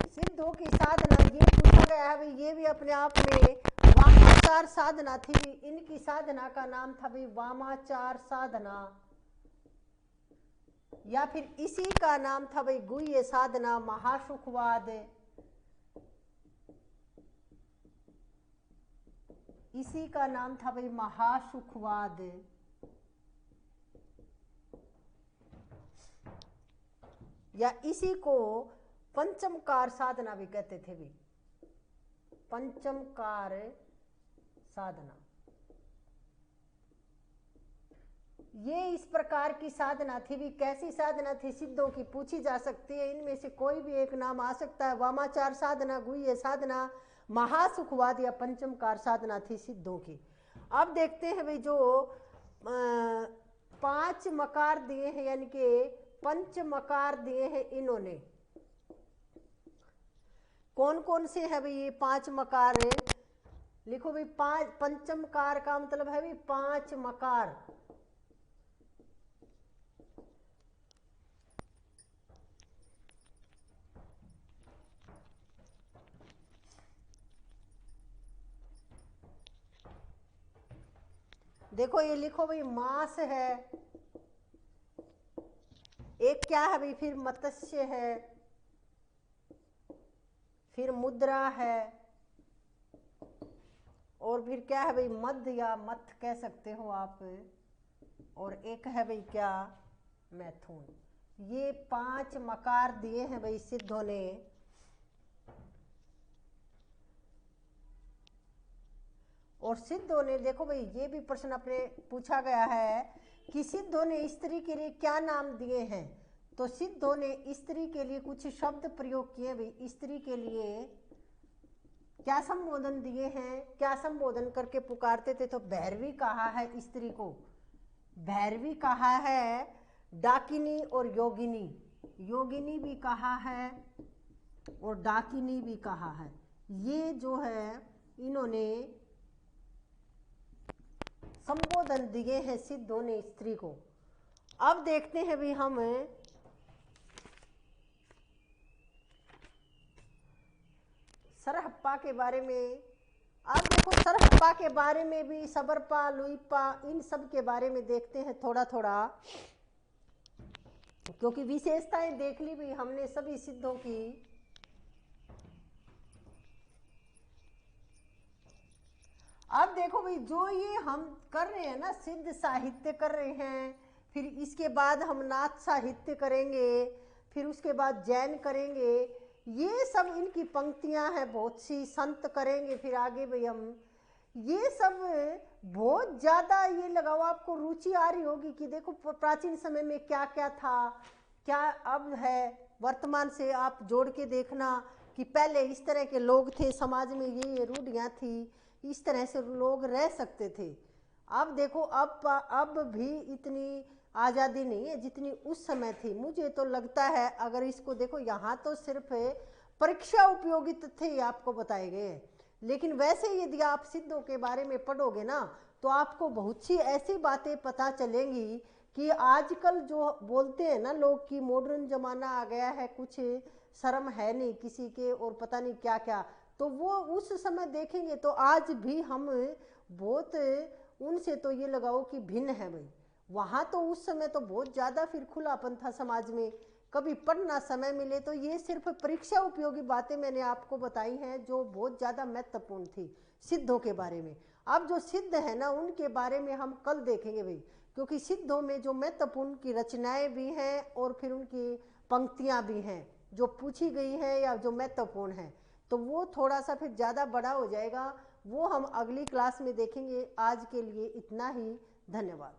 सिद्धों की साधना ये पूछा गया है भाई, ये भी अपने आप में वामाचार साधना थी। इनकी साधना का नाम था भाई वामाचार साधना, या फिर इसी का नाम था भाई गुह्य साधना, महासुखवाद, इसी का नाम था भाई महासुखवाद। या इसी को पंचमकार साधना भी कहते थे भी, पंचमकार साधना। ये इस प्रकार की साधना थी भी। कैसी साधना थी सिद्धों की, पूछी जा सकती है। इनमें से कोई भी एक नाम आ सकता है। वामाचार साधना, गुह्य साधना, महासुखवाद या पंचमकार साधना थी सिद्धों की। अब देखते हैं भाई जो 5 मकार दिए हैं, यानी कि पंच मकार दिए हैं इन्होंने, कौन कौन से है भाई ये 5 मकार है। लिखो भाई, 5 पंचमकार का मतलब है भाई 5 मकार। देखो ये लिखो भाई, मांस है, एक क्या है भाई, फिर मत्स्य है, फिर मुद्रा है, और फिर क्या है भाई, मध्य या मत कह सकते हो आप, और एक है भाई क्या, मैथुन। ये 5 मकार दिए हैं भाई सिद्धों ने। और सिद्धों ने देखो भाई, ये भी प्रश्न अपने पूछा गया है कि सिद्धों ने स्त्री के लिए क्या नाम दिए हैं। तो सिद्धों ने स्त्री के लिए कुछ शब्द प्रयोग किए भाई। स्त्री के लिए क्या संबोधन दिए हैं, क्या संबोधन करके पुकारते थे। तो भैरवी कहा है स्त्री को, भैरवी कहा है, डाकिनी और योगिनी, योगिनी भी कहा है और डाकिनी भी कहा है। ये जो है इन्होंने संबोधन दिए हैं सिद्धों ने स्त्री को। अब देखते हैं भी हम सरहप्पा के बारे में। अब देखो सरहप्पा के बारे में भी, सबरपा, लुइपा, इन सब के बारे में देखते हैं थोड़ा थोड़ा, क्योंकि विशेषताएं देख ली भी हमने सभी सिद्धों की। अब देखो भाई, जो ये हम कर रहे हैं ना, सिद्ध साहित्य कर रहे हैं, फिर इसके बाद हम नाथ साहित्य करेंगे, फिर उसके बाद जैन करेंगे, ये सब इनकी पंक्तियां हैं, बहुत सी संत करेंगे, फिर आगे भाई हम ये सब बहुत ज़्यादा ये लगाओ, आपको रुचि आ रही होगी कि देखो प्राचीन समय में क्या क्या था, क्या अब है, वर्तमान से आप जोड़ के देखना कि पहले इस तरह के लोग थे, समाज में ये रूढ़ियाँ थी, इस तरह से लोग रह सकते थे। अब देखो अब भी इतनी आज़ादी नहीं है जितनी उस समय थी। मुझे तो लगता है अगर इसको देखो, यहाँ तो सिर्फ परीक्षा उपयोगी तथ्य आपको बताए गए हैं, लेकिन वैसे यदि आप सिद्धों के बारे में पढ़ोगे ना, तो आपको बहुत सी ऐसी बातें पता चलेंगी कि आजकल जो बोलते हैं ना लोग कि मॉडर्न जमाना आ गया है, कुछ शर्म है नहीं किसी के, और पता नहीं क्या क्या, तो वो उस समय देखेंगे तो आज भी हम बहुत उनसे तो ये लगाओ कि भिन्न है भाई। वहाँ तो उस समय तो बहुत ज़्यादा फिर खुलापन था समाज में, कभी पढ़ना समय मिले तो। ये सिर्फ परीक्षा उपयोगी बातें मैंने आपको बताई हैं जो बहुत ज़्यादा महत्वपूर्ण थी सिद्धों के बारे में। अब जो सिद्ध है ना, उनके बारे में हम कल देखेंगे भाई, क्योंकि सिद्धों में जो महत्वपूर्ण की रचनाएं भी हैं और फिर उनकी पंक्तियां भी हैं जो पूछी गई हैं या जो महत्वपूर्ण हैं, तो वो थोड़ा सा फिर ज़्यादा बड़ा हो जाएगा, वो हम अगली क्लास में देखेंगे। आज के लिए इतना ही, धन्यवाद।